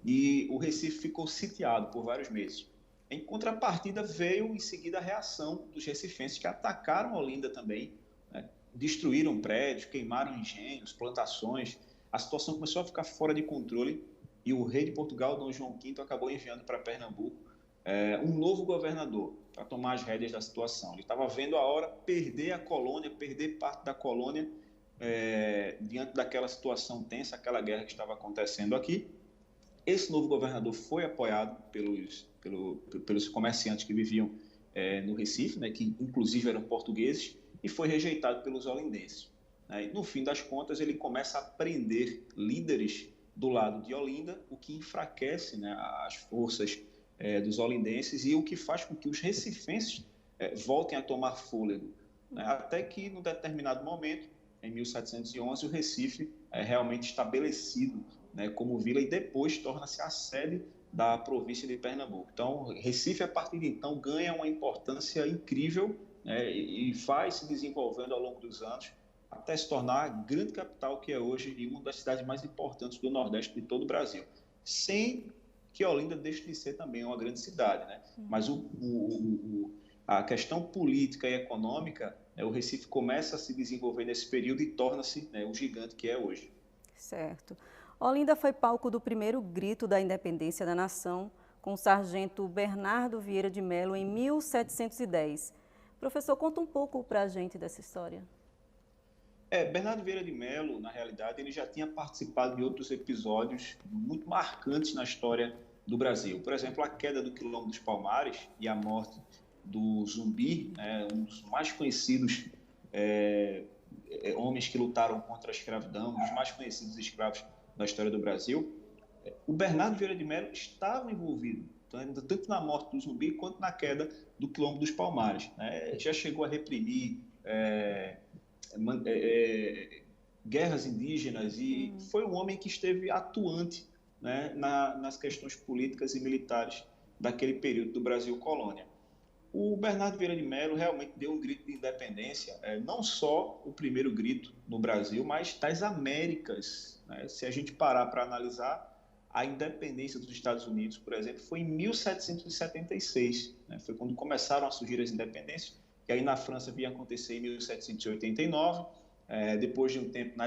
e o Recife ficou sitiado por vários meses. Em contrapartida, veio em seguida a reação dos recifenses, que atacaram Olinda também, né, destruíram prédios, queimaram engenhos, plantações. A situação começou a ficar fora de controle e o rei de Portugal, Dom João V, acabou enviando para Pernambuco um novo governador para tomar as rédeas da situação. Ele estava vendo a hora perder a colônia, perder parte da colônia diante daquela situação tensa, aquela guerra que estava acontecendo aqui. Esse novo governador foi apoiado pelos comerciantes que viviam no Recife, né, que inclusive eram portugueses, e foi rejeitado pelos olindenses. E, no fim das contas, ele começa a prender líderes do lado de Olinda, o que enfraquece, né, as forças dos olindenses e o que faz com que os recifenses voltem a tomar fôlego. Né? Até que, num determinado momento, em 1711, o Recife é realmente estabelecido, né, como vila, e depois torna-se a sede da província de Pernambuco. Então, Recife, a partir de então, ganha uma importância incrível, né, e vai se desenvolvendo ao longo dos anos até se tornar a grande capital que é hoje e uma das cidades mais importantes do Nordeste de todo o Brasil. Sem que Olinda deixe de ser também uma grande cidade, né? Mas a questão política e econômica, o Recife começa a se desenvolver nesse período e torna-se, né, o gigante que é hoje. Certo. Olinda foi palco do primeiro grito da independência da nação, com o sargento Bernardo Vieira de Melo, em 1710. Professor, conta um pouco para a gente dessa história. Bernardo Vieira de Melo, na realidade, ele já tinha participado de outros episódios muito marcantes na história do Brasil. Por exemplo, a queda do Quilombo dos Palmares e a morte do Zumbi, né, um dos mais conhecidos homens que lutaram contra a escravidão, um dos mais conhecidos escravos da história do Brasil. O Bernardo Vieira de Melo estava envolvido, tanto na morte do Zumbi quanto na queda do Quilombo dos Palmares. Né? Já chegou a reprimir guerras indígenas e foi um homem que esteve atuante, né, nas questões políticas e militares daquele período do Brasil colônia. O Bernardo Vieira de Mello realmente deu um grito de independência, não só o primeiro grito no Brasil, mas das Américas, né? Se a gente parar para analisar, a independência dos Estados Unidos, por exemplo, foi em 1776, né? Foi quando começaram a surgir as independências, que aí na França vinha acontecer em 1789, depois de um tempo na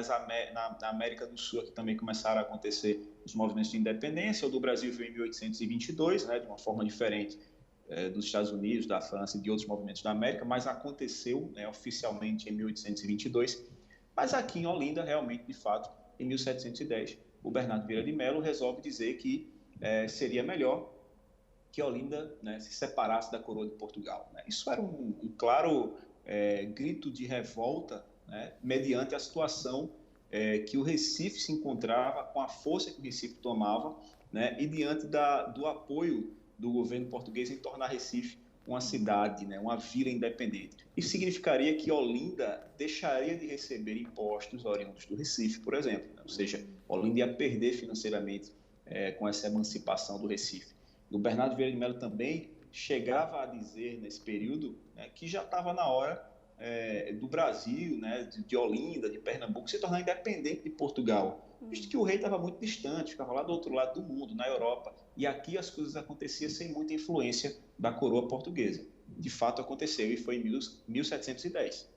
América do Sul, que também começaram a acontecer os movimentos de independência. O do Brasil veio em 1822, né, de uma forma diferente dos Estados Unidos, da França e de outros movimentos da América, mas aconteceu, né, oficialmente em 1822. Mas aqui em Olinda, realmente, de fato, em 1710, o Bernardo Vieira de Mello resolve dizer que seria melhor que Olinda, né, se separasse da coroa de Portugal, né? Isso era um claro grito de revolta, né, mediante a situação que o Recife se encontrava, com a força que o Recife tomava, né, e diante do apoio do governo português em tornar Recife uma cidade, né, uma vila independente. Isso significaria que Olinda deixaria de receber impostos oriundos do Recife, por exemplo, né? Ou seja, Olinda ia perder financeiramente com essa emancipação do Recife. O Bernardo Vieira de Mello também chegava a dizer, nesse período, né, que já estava na hora do Brasil, né, de Olinda, de Pernambuco, se tornar independente de Portugal, visto que o rei estava muito distante, ficava lá do outro lado do mundo, na Europa, e aqui as coisas aconteciam sem muita influência da coroa portuguesa. De fato aconteceu, e foi em 1710.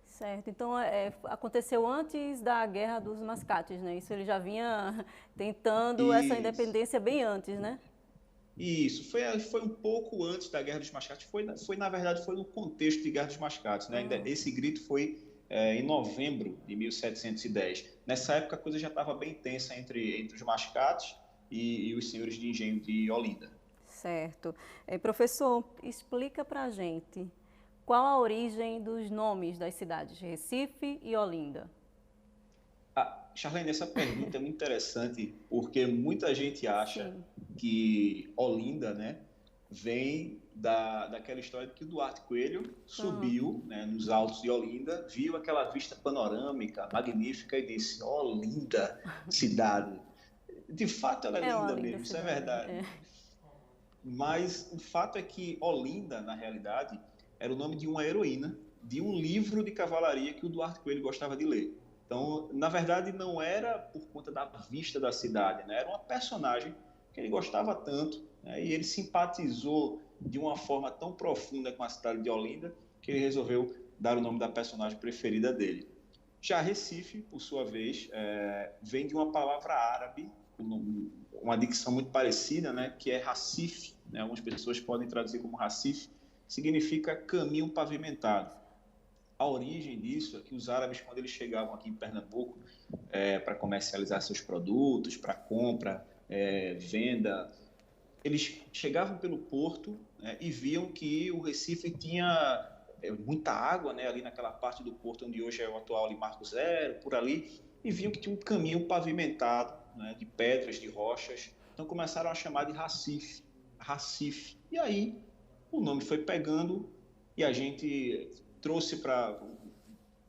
Certo, então aconteceu antes da Guerra dos Mascates, né? Isso ele já vinha tentando essa independência bem antes, né? Isso, foi um pouco antes da Guerra dos Mascates, na verdade, foi no contexto de Guerra dos Mascates, né? Esse grito foi em novembro de 1710. Nessa época a coisa já estava bem tensa entre os Mascates e os senhores de engenho de Olinda. Certo. Professor, explica para a gente qual a origem dos nomes das cidades Recife e Olinda. Charlene, essa pergunta é muito interessante, porque muita gente acha que Olinda, né, vem daquela história de que o Duarte Coelho subiu, né, nos altos de Olinda, viu aquela vista panorâmica, magnífica e disse: Olinda, cidade. De fato, ela é linda mesmo, isso é verdade. Mas o fato é que Olinda, na realidade, era o nome de uma heroína de um livro de cavalaria que o Duarte Coelho gostava de ler. Então, na verdade, não era por conta da vista da cidade, né? Era uma personagem que ele gostava tanto, né? E ele simpatizou de uma forma tão profunda com a cidade de Olinda que ele resolveu dar o nome da personagem preferida dele. Já Recife, por sua vez, vem de uma palavra árabe, uma dicção muito parecida, né? Que é Recife, né? Algumas pessoas podem traduzir como Recife, significa caminho pavimentado. A origem disso é que os árabes, quando eles chegavam aqui em Pernambuco para comercializar seus produtos, para compra, venda, eles chegavam pelo porto, né, e viam que o Recife tinha muita água, né, ali naquela parte do porto onde hoje é o atual ali Marco Zero, por ali, e viam que tinha um caminho pavimentado, né, de pedras, de rochas. Então começaram a chamar de Recife, Recife. E aí o nome foi pegando e a gente trouxe para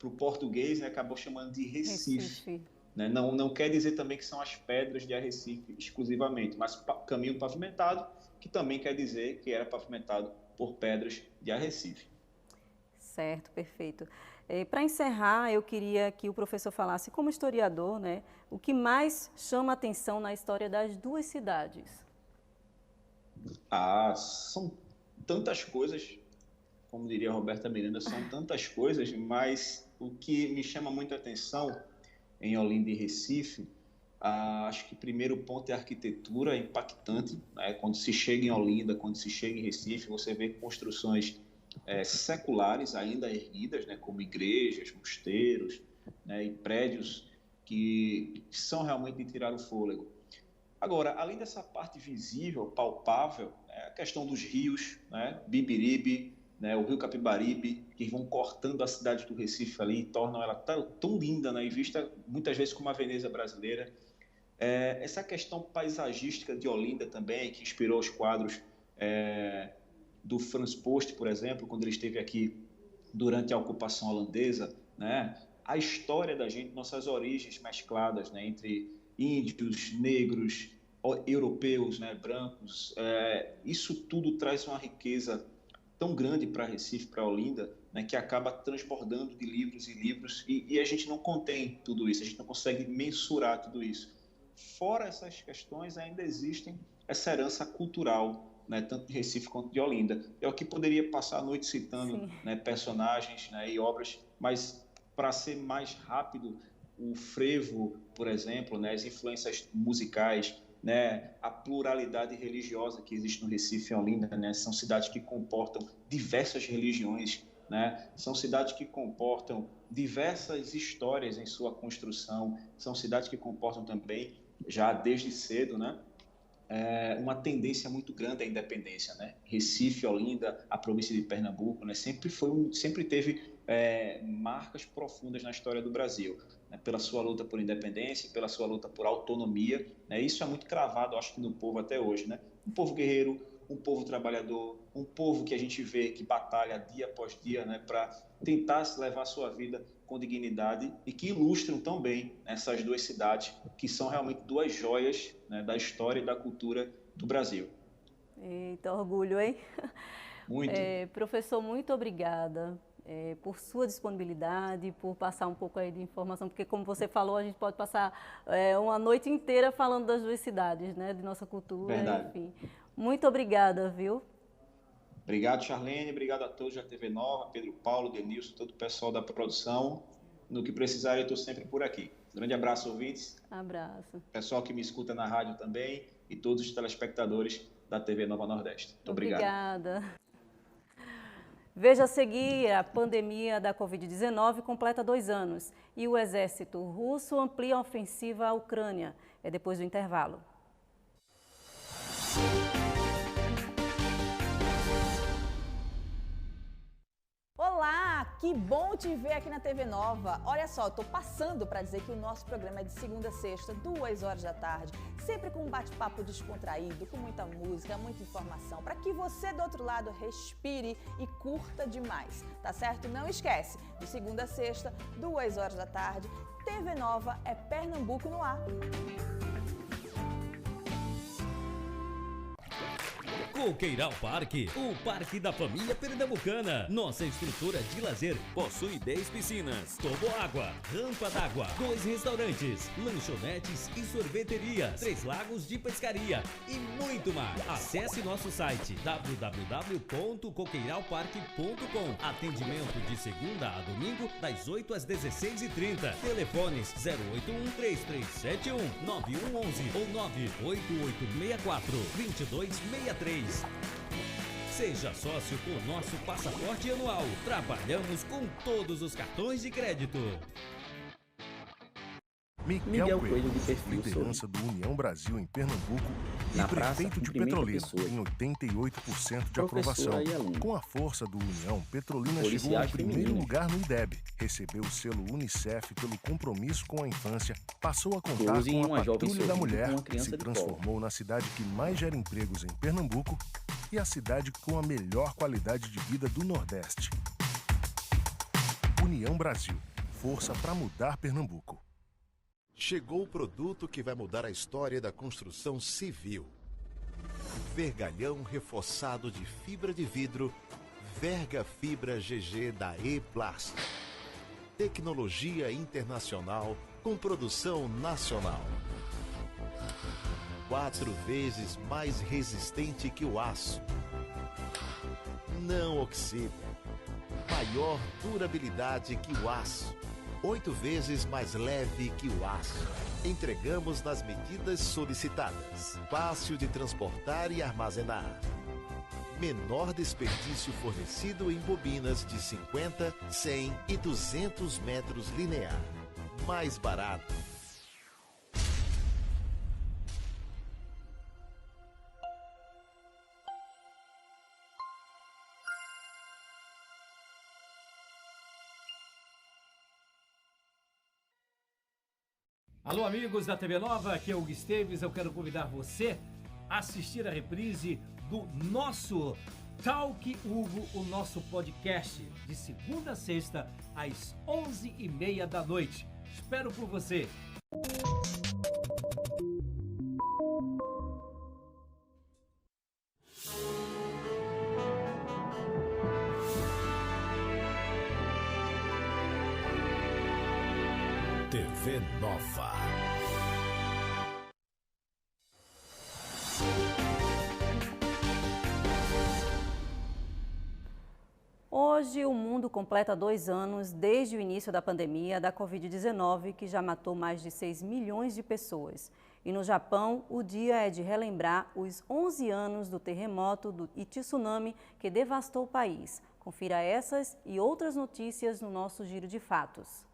o português, né, acabou chamando de Recife. Né? Não quer dizer também que são as pedras de Arrecife exclusivamente, mas caminho pavimentado, que também quer dizer que era pavimentado por pedras de Arrecife. Certo, perfeito. Para encerrar, eu queria que o professor falasse, como historiador, né, o que mais chama a atenção na história das duas cidades? São tantas coisas, como diria a Roberta Miranda, são tantas coisas, mas o que me chama muito a atenção em Olinda e Recife, acho que o primeiro ponto é a arquitetura, impactante, né? Quando se chega em Olinda, quando se chega em Recife, você vê construções seculares ainda erguidas, né? Como igrejas, mosteiros, né? E prédios que são realmente de tirar o fôlego. Agora, além dessa parte visível, palpável, a questão dos rios, né? Bibiribe, né, o rio Capibaribe, que vão cortando a cidade do Recife ali e tornam ela tão linda, né, e vista muitas vezes como a Veneza brasileira. Essa questão paisagística de Olinda também, que inspirou os quadros do Franz Post, por exemplo, quando ele esteve aqui durante a ocupação holandesa, né? A história da gente, nossas origens mescladas, né? Entre índios, negros, europeus, né? Brancos, isso tudo traz uma riqueza tão grande para Recife, para Olinda, né? Que acaba transbordando de livros e livros, e a gente não contém tudo isso, a gente não consegue mensurar tudo isso. Fora essas questões, ainda existem essa herança cultural, né, tanto de Recife quanto de Olinda. Eu aqui poderia passar a noite citando, né, personagens, né, e obras, mas para ser mais rápido, o frevo, por exemplo, né, as influências musicais, né, a pluralidade religiosa que existe no Recife e Olinda, né, são cidades que comportam diversas religiões, né, são cidades que comportam diversas histórias em sua construção, são cidades que comportam também, já desde cedo, né, uma tendência muito grande à independência, né? Recife, Olinda, a província de Pernambuco, né? Sempre teve marcas profundas na história do Brasil, né? Pela sua luta por independência, pela sua luta por autonomia, né? Isso é muito cravado, acho que no povo até hoje, né? Um povo guerreiro, um povo trabalhador, um povo que a gente vê que batalha dia após dia, né? Para tentar levar a sua vida com dignidade e que ilustram tão bem essas duas cidades, que são realmente duas joias, né, da história e da cultura do Brasil. Eita, orgulho, hein? Muito. Professor, muito obrigada por sua disponibilidade, por passar um pouco aí de informação, porque como você falou, a gente pode passar uma noite inteira falando das duas cidades, né, de nossa cultura, verdade. Enfim. Muito obrigada, viu? Obrigado, Charlene. Obrigado a todos da TV Nova, Pedro Paulo, Denilson, todo o pessoal da produção. No que precisarem, eu estou sempre por aqui. Grande abraço, ouvintes. Abraço. Pessoal que me escuta na rádio também e todos os telespectadores da TV Nova Nordeste. Muito obrigado. Obrigada. Veja a seguir, a pandemia da Covid-19 completa 2 anos e o exército russo amplia a ofensiva à Ucrânia. É depois do intervalo. Olá, que bom te ver aqui na TV Nova. Olha só, eu tô passando para dizer que o nosso programa é de segunda a sexta, 2 horas da tarde, sempre com um bate-papo descontraído, com muita música, muita informação, para que você do outro lado respire e curta demais, tá certo? Não esquece, de segunda a sexta, 2 horas da tarde, TV Nova é Pernambuco no ar. Coqueiral Parque, o parque da família pernambucana. Nossa estrutura de lazer possui 10 piscinas, toboágua, rampa d'água, 2 restaurantes, lanchonetes e sorveteria, 3 lagos de pescaria e muito mais. Acesse nosso site www.coqueiralparque.com. Atendimento de segunda a domingo, das 8 às 16h30. Telefones 081-3371-9111 ou 98864-2263. Seja sócio com o nosso passaporte anual. Trabalhamos com todos os cartões de crédito. Miguel Coelho, de perfil liderança do União Brasil em Pernambuco e prefeito de Petrolina, em 88% de aprovação. Com a força do União, Petrolina chegou ao primeiro lugar no IDEB, recebeu o selo Unicef pelo compromisso com a infância, passou a contar com a Patrulha da Mulher, se transformou na cidade que mais gera empregos em Pernambuco e a cidade com a melhor qualidade de vida do Nordeste. União Brasil, força para mudar Pernambuco. Chegou o produto que vai mudar a história da construção civil. Vergalhão reforçado de fibra de vidro, Verga Fibra GG da E-Plast. Tecnologia internacional com produção nacional. 4 vezes mais resistente que o aço. Não oxida. Maior durabilidade que o aço. 8 vezes mais leve que o aço. Entregamos nas medidas solicitadas. Fácil de transportar e armazenar. Menor desperdício fornecido em bobinas de 50, 100 e 200 metros linear. Mais barato. Alô, amigos da TV Nova, aqui é o Hugo Esteves. Eu quero convidar você a assistir a reprise do nosso Talk Hugo, o nosso podcast, de segunda a sexta, às 11h30 da noite. Espero por você. TV Nova. Hoje, o mundo completa 2 anos desde o início da pandemia da Covid-19, que já matou mais de 6 milhões de pessoas. E no Japão, o dia é de relembrar os 11 anos do terremoto e tsunami que devastou o país. Confira essas e outras notícias no nosso Giro de Fatos.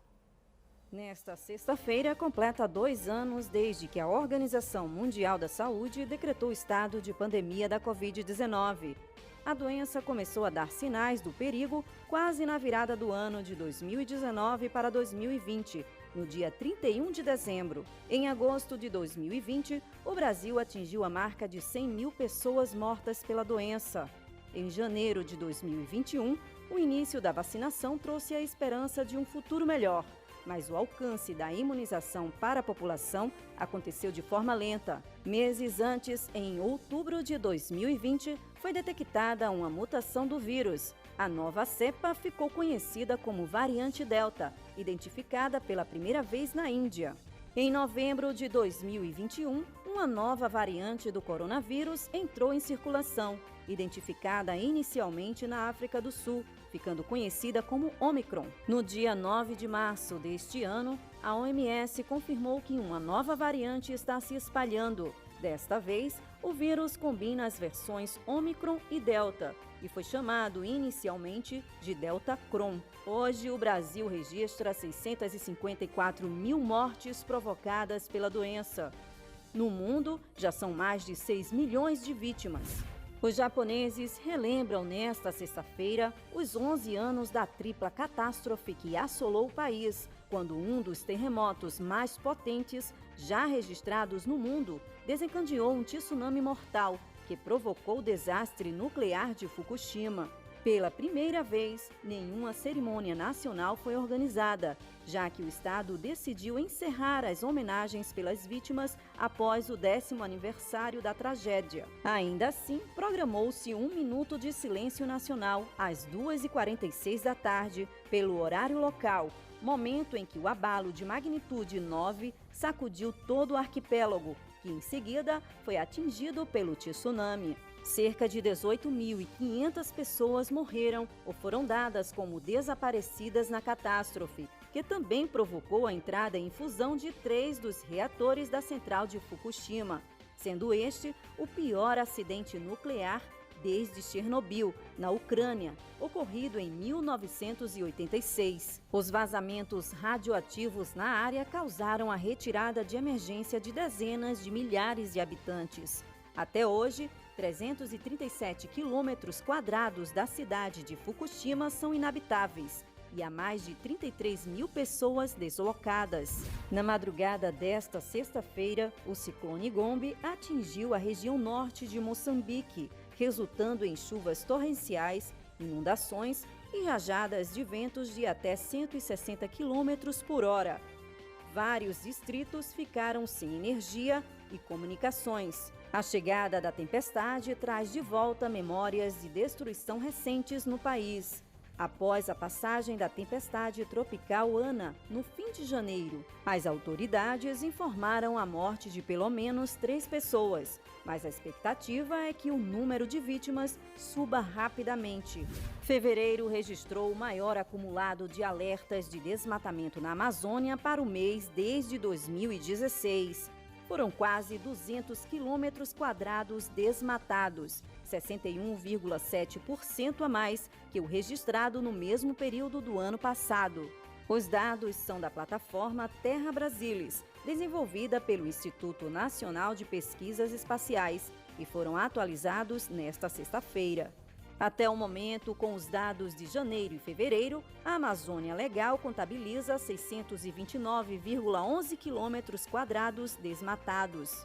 Nesta sexta-feira, completa 2 anos desde que a Organização Mundial da Saúde decretou o estado de pandemia da Covid-19. A doença começou a dar sinais do perigo quase na virada do ano de 2019 para 2020, no dia 31 de dezembro. Em agosto de 2020, o Brasil atingiu a marca de 100 mil pessoas mortas pela doença. Em janeiro de 2021, o início da vacinação trouxe a esperança de um futuro melhor. Mas o alcance da imunização para a população aconteceu de forma lenta. Meses antes, em outubro de 2020, foi detectada uma mutação do vírus. A nova cepa ficou conhecida como variante Delta, identificada pela primeira vez na Índia. Em novembro de 2021, uma nova variante do coronavírus entrou em circulação, identificada inicialmente na África do Sul, ficando conhecida como Omicron. No dia 9 de março deste ano, a OMS confirmou que uma nova variante está se espalhando. Desta vez, o vírus combina as versões Omicron e Delta e foi chamado inicialmente de Delta Cron. Hoje, o Brasil registra 654 mil mortes provocadas pela doença. No mundo, já são mais de 6 milhões de vítimas. Os japoneses relembram nesta sexta-feira os 11 anos da tripla catástrofe que assolou o país, quando um dos terremotos mais potentes já registrados no mundo desencadeou um tsunami mortal que provocou o desastre nuclear de Fukushima. Pela primeira vez, nenhuma cerimônia nacional foi organizada, já que o Estado decidiu encerrar as homenagens pelas vítimas após o 10º aniversário da tragédia. Ainda assim, programou-se 1 minuto de silêncio nacional às 2h46 da tarde, pelo horário local, momento em que o abalo de magnitude 9 sacudiu todo o arquipélago, que em seguida foi atingido pelo tsunami. Cerca de 18.500 pessoas morreram ou foram dadas como desaparecidas na catástrofe, que também provocou a entrada em fusão de 3 dos reatores da central de Fukushima, sendo este o pior acidente nuclear desde Chernobyl, na Ucrânia, ocorrido em 1986. Os vazamentos radioativos na área causaram a retirada de emergência de dezenas de milhares de habitantes. Até hoje, 337 quilômetros quadrados da cidade de Fukushima são inabitáveis e há mais de 33 mil pessoas deslocadas. Na madrugada desta sexta-feira, o ciclone Gombe atingiu a região norte de Moçambique, resultando em chuvas torrenciais, inundações e rajadas de ventos de até 160 quilômetros por hora. Vários distritos ficaram sem energia e comunicações. A chegada da tempestade traz de volta memórias de destruição recentes no país. Após a passagem da tempestade tropical Ana, no fim de janeiro, as autoridades informaram a morte de pelo menos 3 pessoas, mas a expectativa é que o número de vítimas suba rapidamente. Fevereiro registrou o maior acumulado de alertas de desmatamento na Amazônia para o mês desde 2016. Foram quase 200 quilômetros quadrados desmatados, 61,7% a mais que o registrado no mesmo período do ano passado. Os dados são da plataforma Terra Brasilis, desenvolvida pelo Instituto Nacional de Pesquisas Espaciais, e foram atualizados nesta sexta-feira. Até o momento, com os dados de janeiro e fevereiro, a Amazônia Legal contabiliza 629,11 quilômetros quadrados desmatados.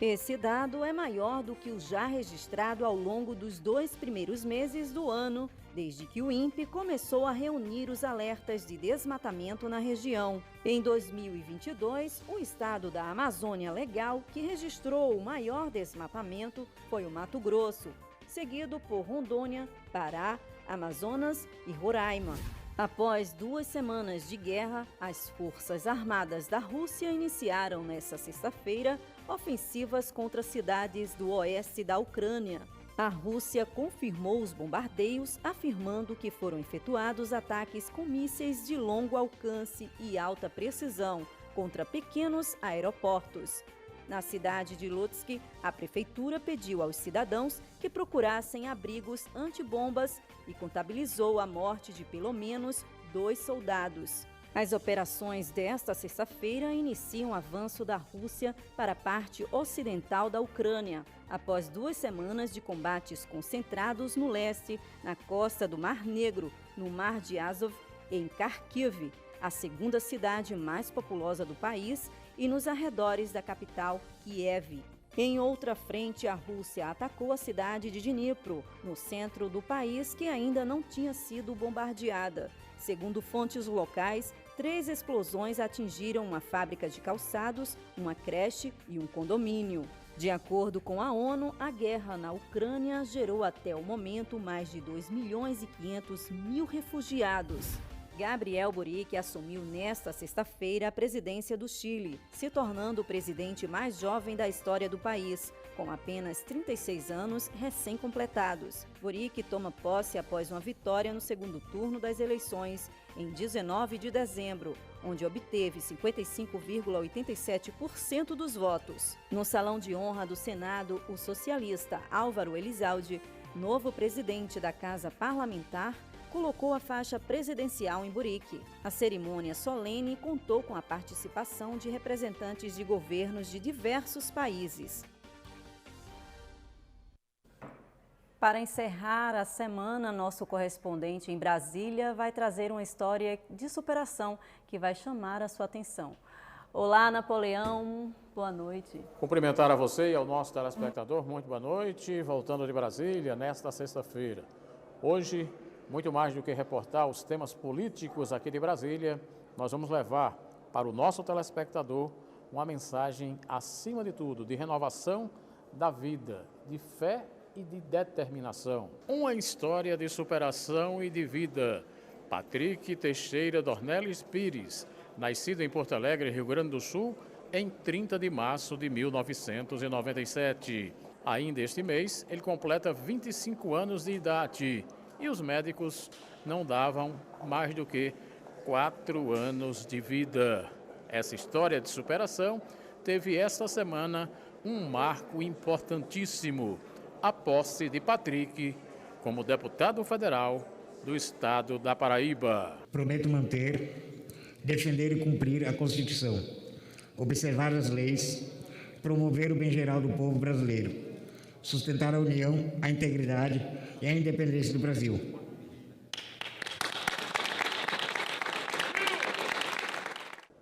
Esse dado é maior do que o já registrado ao longo dos 2 primeiros meses do ano, desde que o INPE começou a reunir os alertas de desmatamento na região. Em 2022, o estado da Amazônia Legal, que registrou o maior desmatamento, foi o Mato Grosso, seguido por Rondônia, Pará, Amazonas e Roraima. Após 2 semanas de guerra, as Forças Armadas da Rússia iniciaram nesta sexta-feira ofensivas contra cidades do oeste da Ucrânia. A Rússia confirmou os bombardeios, afirmando que foram efetuados ataques com mísseis de longo alcance e alta precisão contra pequenos aeroportos. Na cidade de Lutsk, a prefeitura pediu aos cidadãos que procurassem abrigos antibombas e contabilizou a morte de pelo menos 2 soldados. As operações desta sexta-feira iniciam o avanço da Rússia para a parte ocidental da Ucrânia, após 2 semanas de combates concentrados no leste, na costa do Mar Negro, no Mar de Azov e em Kharkiv, a segunda cidade mais populosa do país, e nos arredores da capital, Kiev. Em outra frente, a Rússia atacou a cidade de Dnipro, no centro do país, que ainda não tinha sido bombardeada. Segundo fontes locais, 3 explosões atingiram uma fábrica de calçados, uma creche e um condomínio. De acordo com a ONU, a guerra na Ucrânia gerou até o momento mais de 2.500.000 refugiados. Gabriel Boric assumiu nesta sexta-feira a presidência do Chile, se tornando o presidente mais jovem da história do país, com apenas 36 anos recém-completados. Boric toma posse após uma vitória no segundo turno das eleições, em 19 de dezembro, onde obteve 55,87% dos votos. No salão de honra do Senado, o socialista Álvaro Elizalde, novo presidente da Casa Parlamentar, colocou a faixa presidencial em Boric. A cerimônia solene contou com a participação de representantes de governos de diversos países. Para encerrar a semana, nosso correspondente em Brasília vai trazer uma história de superação que vai chamar a sua atenção. Olá, Napoleão, boa noite. Cumprimentar a você e ao nosso telespectador, muito boa noite. Voltando de Brasília, nesta sexta-feira. Hoje, muito mais do que reportar os temas políticos aqui de Brasília, nós vamos levar para o nosso telespectador uma mensagem, acima de tudo, de renovação da vida, de fé e de determinação. Uma história de superação e de vida. Patrick Teixeira Dornelles Pires, nascido em Porto Alegre, Rio Grande do Sul, em 30 de março de 1997. Ainda este mês, ele completa 25 anos de idade. E os médicos não davam mais do que 4 anos de vida. Essa história de superação teve esta semana um marco importantíssimo, a posse de Patrick como deputado federal do estado da Paraíba. Prometo manter, defender e cumprir a Constituição, observar as leis, promover o bem geral do povo brasileiro, sustentar a união, a integridade e a independência do Brasil.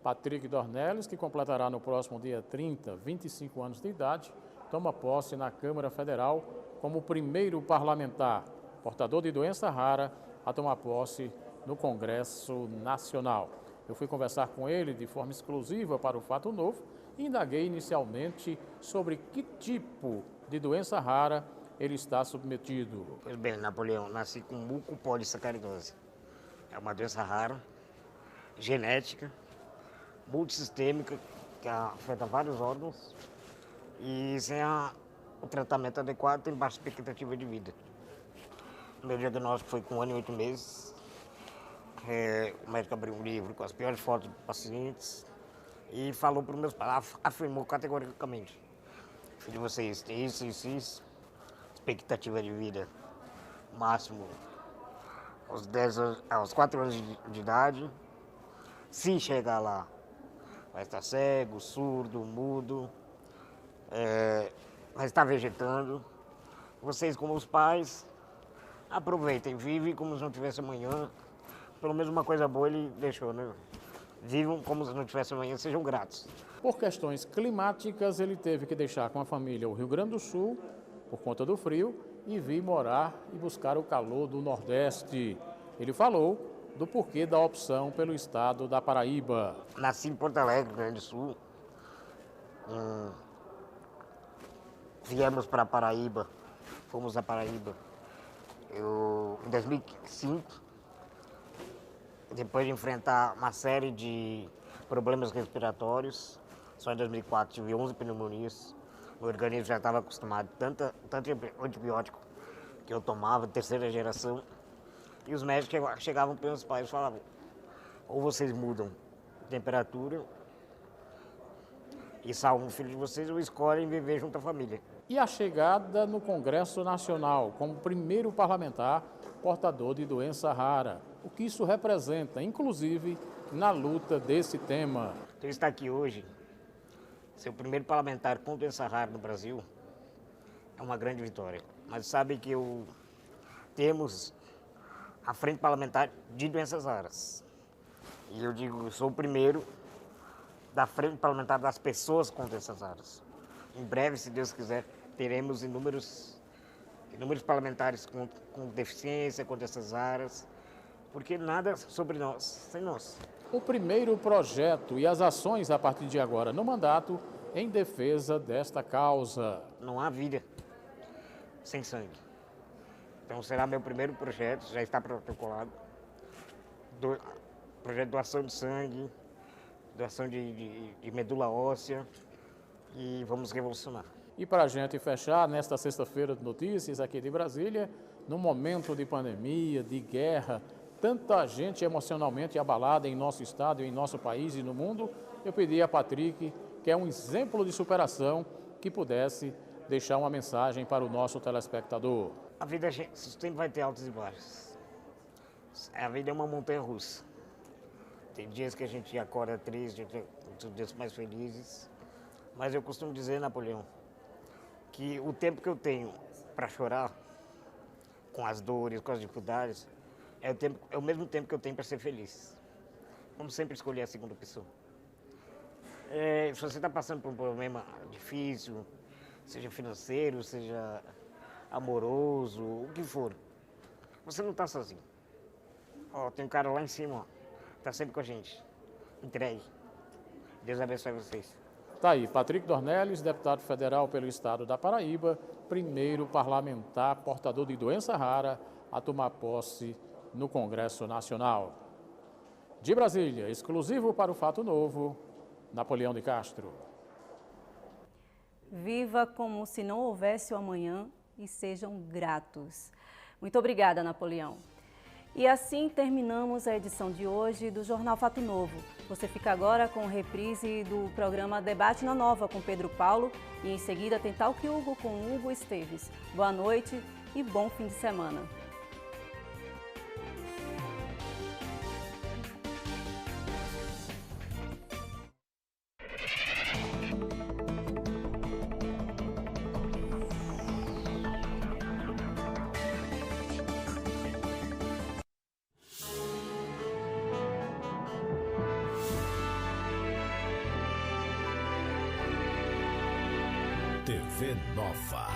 Patrick Dornelles, que completará no próximo dia 30, 25 anos de idade, toma posse na Câmara Federal como o primeiro parlamentar, portador de doença rara, a tomar posse no Congresso Nacional. Eu fui conversar com ele de forma exclusiva para o Fato Novo e indaguei inicialmente sobre que tipo de doença rara ele está submetido. Pois bem, Napoleão, nasci com mucopolissacaridose. É uma doença rara, genética, multissistêmica, que afeta vários órgãos e sem o tratamento adequado tem baixa expectativa de vida. Meu diagnóstico foi com 1 ano e 8 meses. O médico abriu um livro com as piores fotos de pacientes e falou para os meus pais, afirmou categoricamente: filho de vocês tem isso, expectativa de vida máximo aos 4 anos de idade. Se chegar lá, vai estar cego, surdo, mudo, vai estar vegetando. Vocês, como os pais, aproveitem, vivem como se não tivesse amanhã. Pelo menos uma coisa boa ele deixou, né? vivam como se não tivesse amanhã, sejam gratos. Por questões climáticas, ele teve que deixar com a família o Rio Grande do Sul, por conta do frio, e vir morar e buscar o calor do Nordeste. Ele falou do porquê da opção pelo estado da Paraíba. Nasci em Porto Alegre, Rio Grande do Sul. Viemos para Paraíba, fomos a Paraíba em 2005, depois de enfrentar uma série de problemas respiratórios. Só em 2004 tive 11 pneumonias. O organismo já estava acostumado tanto antibiótico que eu tomava, terceira geração. E os médicos chegavam para meus pais e falavam: ou vocês mudam a temperatura e salvam o filho de vocês, ou escolhem viver junto à família. E a chegada no Congresso Nacional como primeiro parlamentar portador de doença rara. O que isso representa, inclusive, na luta desse tema. Então, estar aqui hoje, ser o primeiro parlamentar com doença rara no Brasil, é uma grande vitória. Mas sabe que temos a frente parlamentar de doenças raras. E eu digo, eu sou o primeiro da frente parlamentar das pessoas com doenças raras. Em breve, se Deus quiser, teremos inúmeros parlamentares com deficiência, com doenças raras, porque nada sobre nós, sem nós. O primeiro projeto e as ações a partir de agora no mandato em defesa desta causa. Não há vida sem sangue. Então será meu primeiro projeto, já está protocolado. Projeto de doação de sangue, doação de medula óssea, e vamos revolucionar. E para a gente fechar, nesta sexta-feira de notícias aqui de Brasília, no momento de pandemia, de guerra, tanta gente emocionalmente abalada em nosso estado, em nosso país e no mundo, eu pedi a Patrick, que é um exemplo de superação, que pudesse deixar uma mensagem para o nosso telespectador. A vida sempre vai ter altos e baixos. A vida é uma montanha russa. Tem dias que a gente acorda triste, tem dias mais felizes. Mas eu costumo dizer, Napoleão, que o tempo que eu tenho para chorar, com as dores, com as dificuldades, é o mesmo tempo que eu tenho para ser feliz. Vamos sempre escolher a segunda pessoa. Se você está passando por um problema difícil, seja financeiro, seja amoroso, o que for, você não está sozinho. Tem um cara lá em cima, está sempre com a gente. Entregue. Deus abençoe vocês. Tá aí, Patrick Dornelles, deputado federal pelo estado da Paraíba, primeiro parlamentar portador de doença rara a tomar posse no Congresso Nacional. De Brasília, exclusivo para o Fato Novo, Napoleão de Castro. Viva como se não houvesse o amanhã e sejam gratos. Muito obrigada, Napoleão. E assim terminamos a edição de hoje do Jornal Fato Novo. Você fica agora com reprise do programa Debate na Nova com Pedro Paulo e em seguida tem Talk Hugo com Hugo Esteves. Boa noite e bom fim de semana. TV Nova.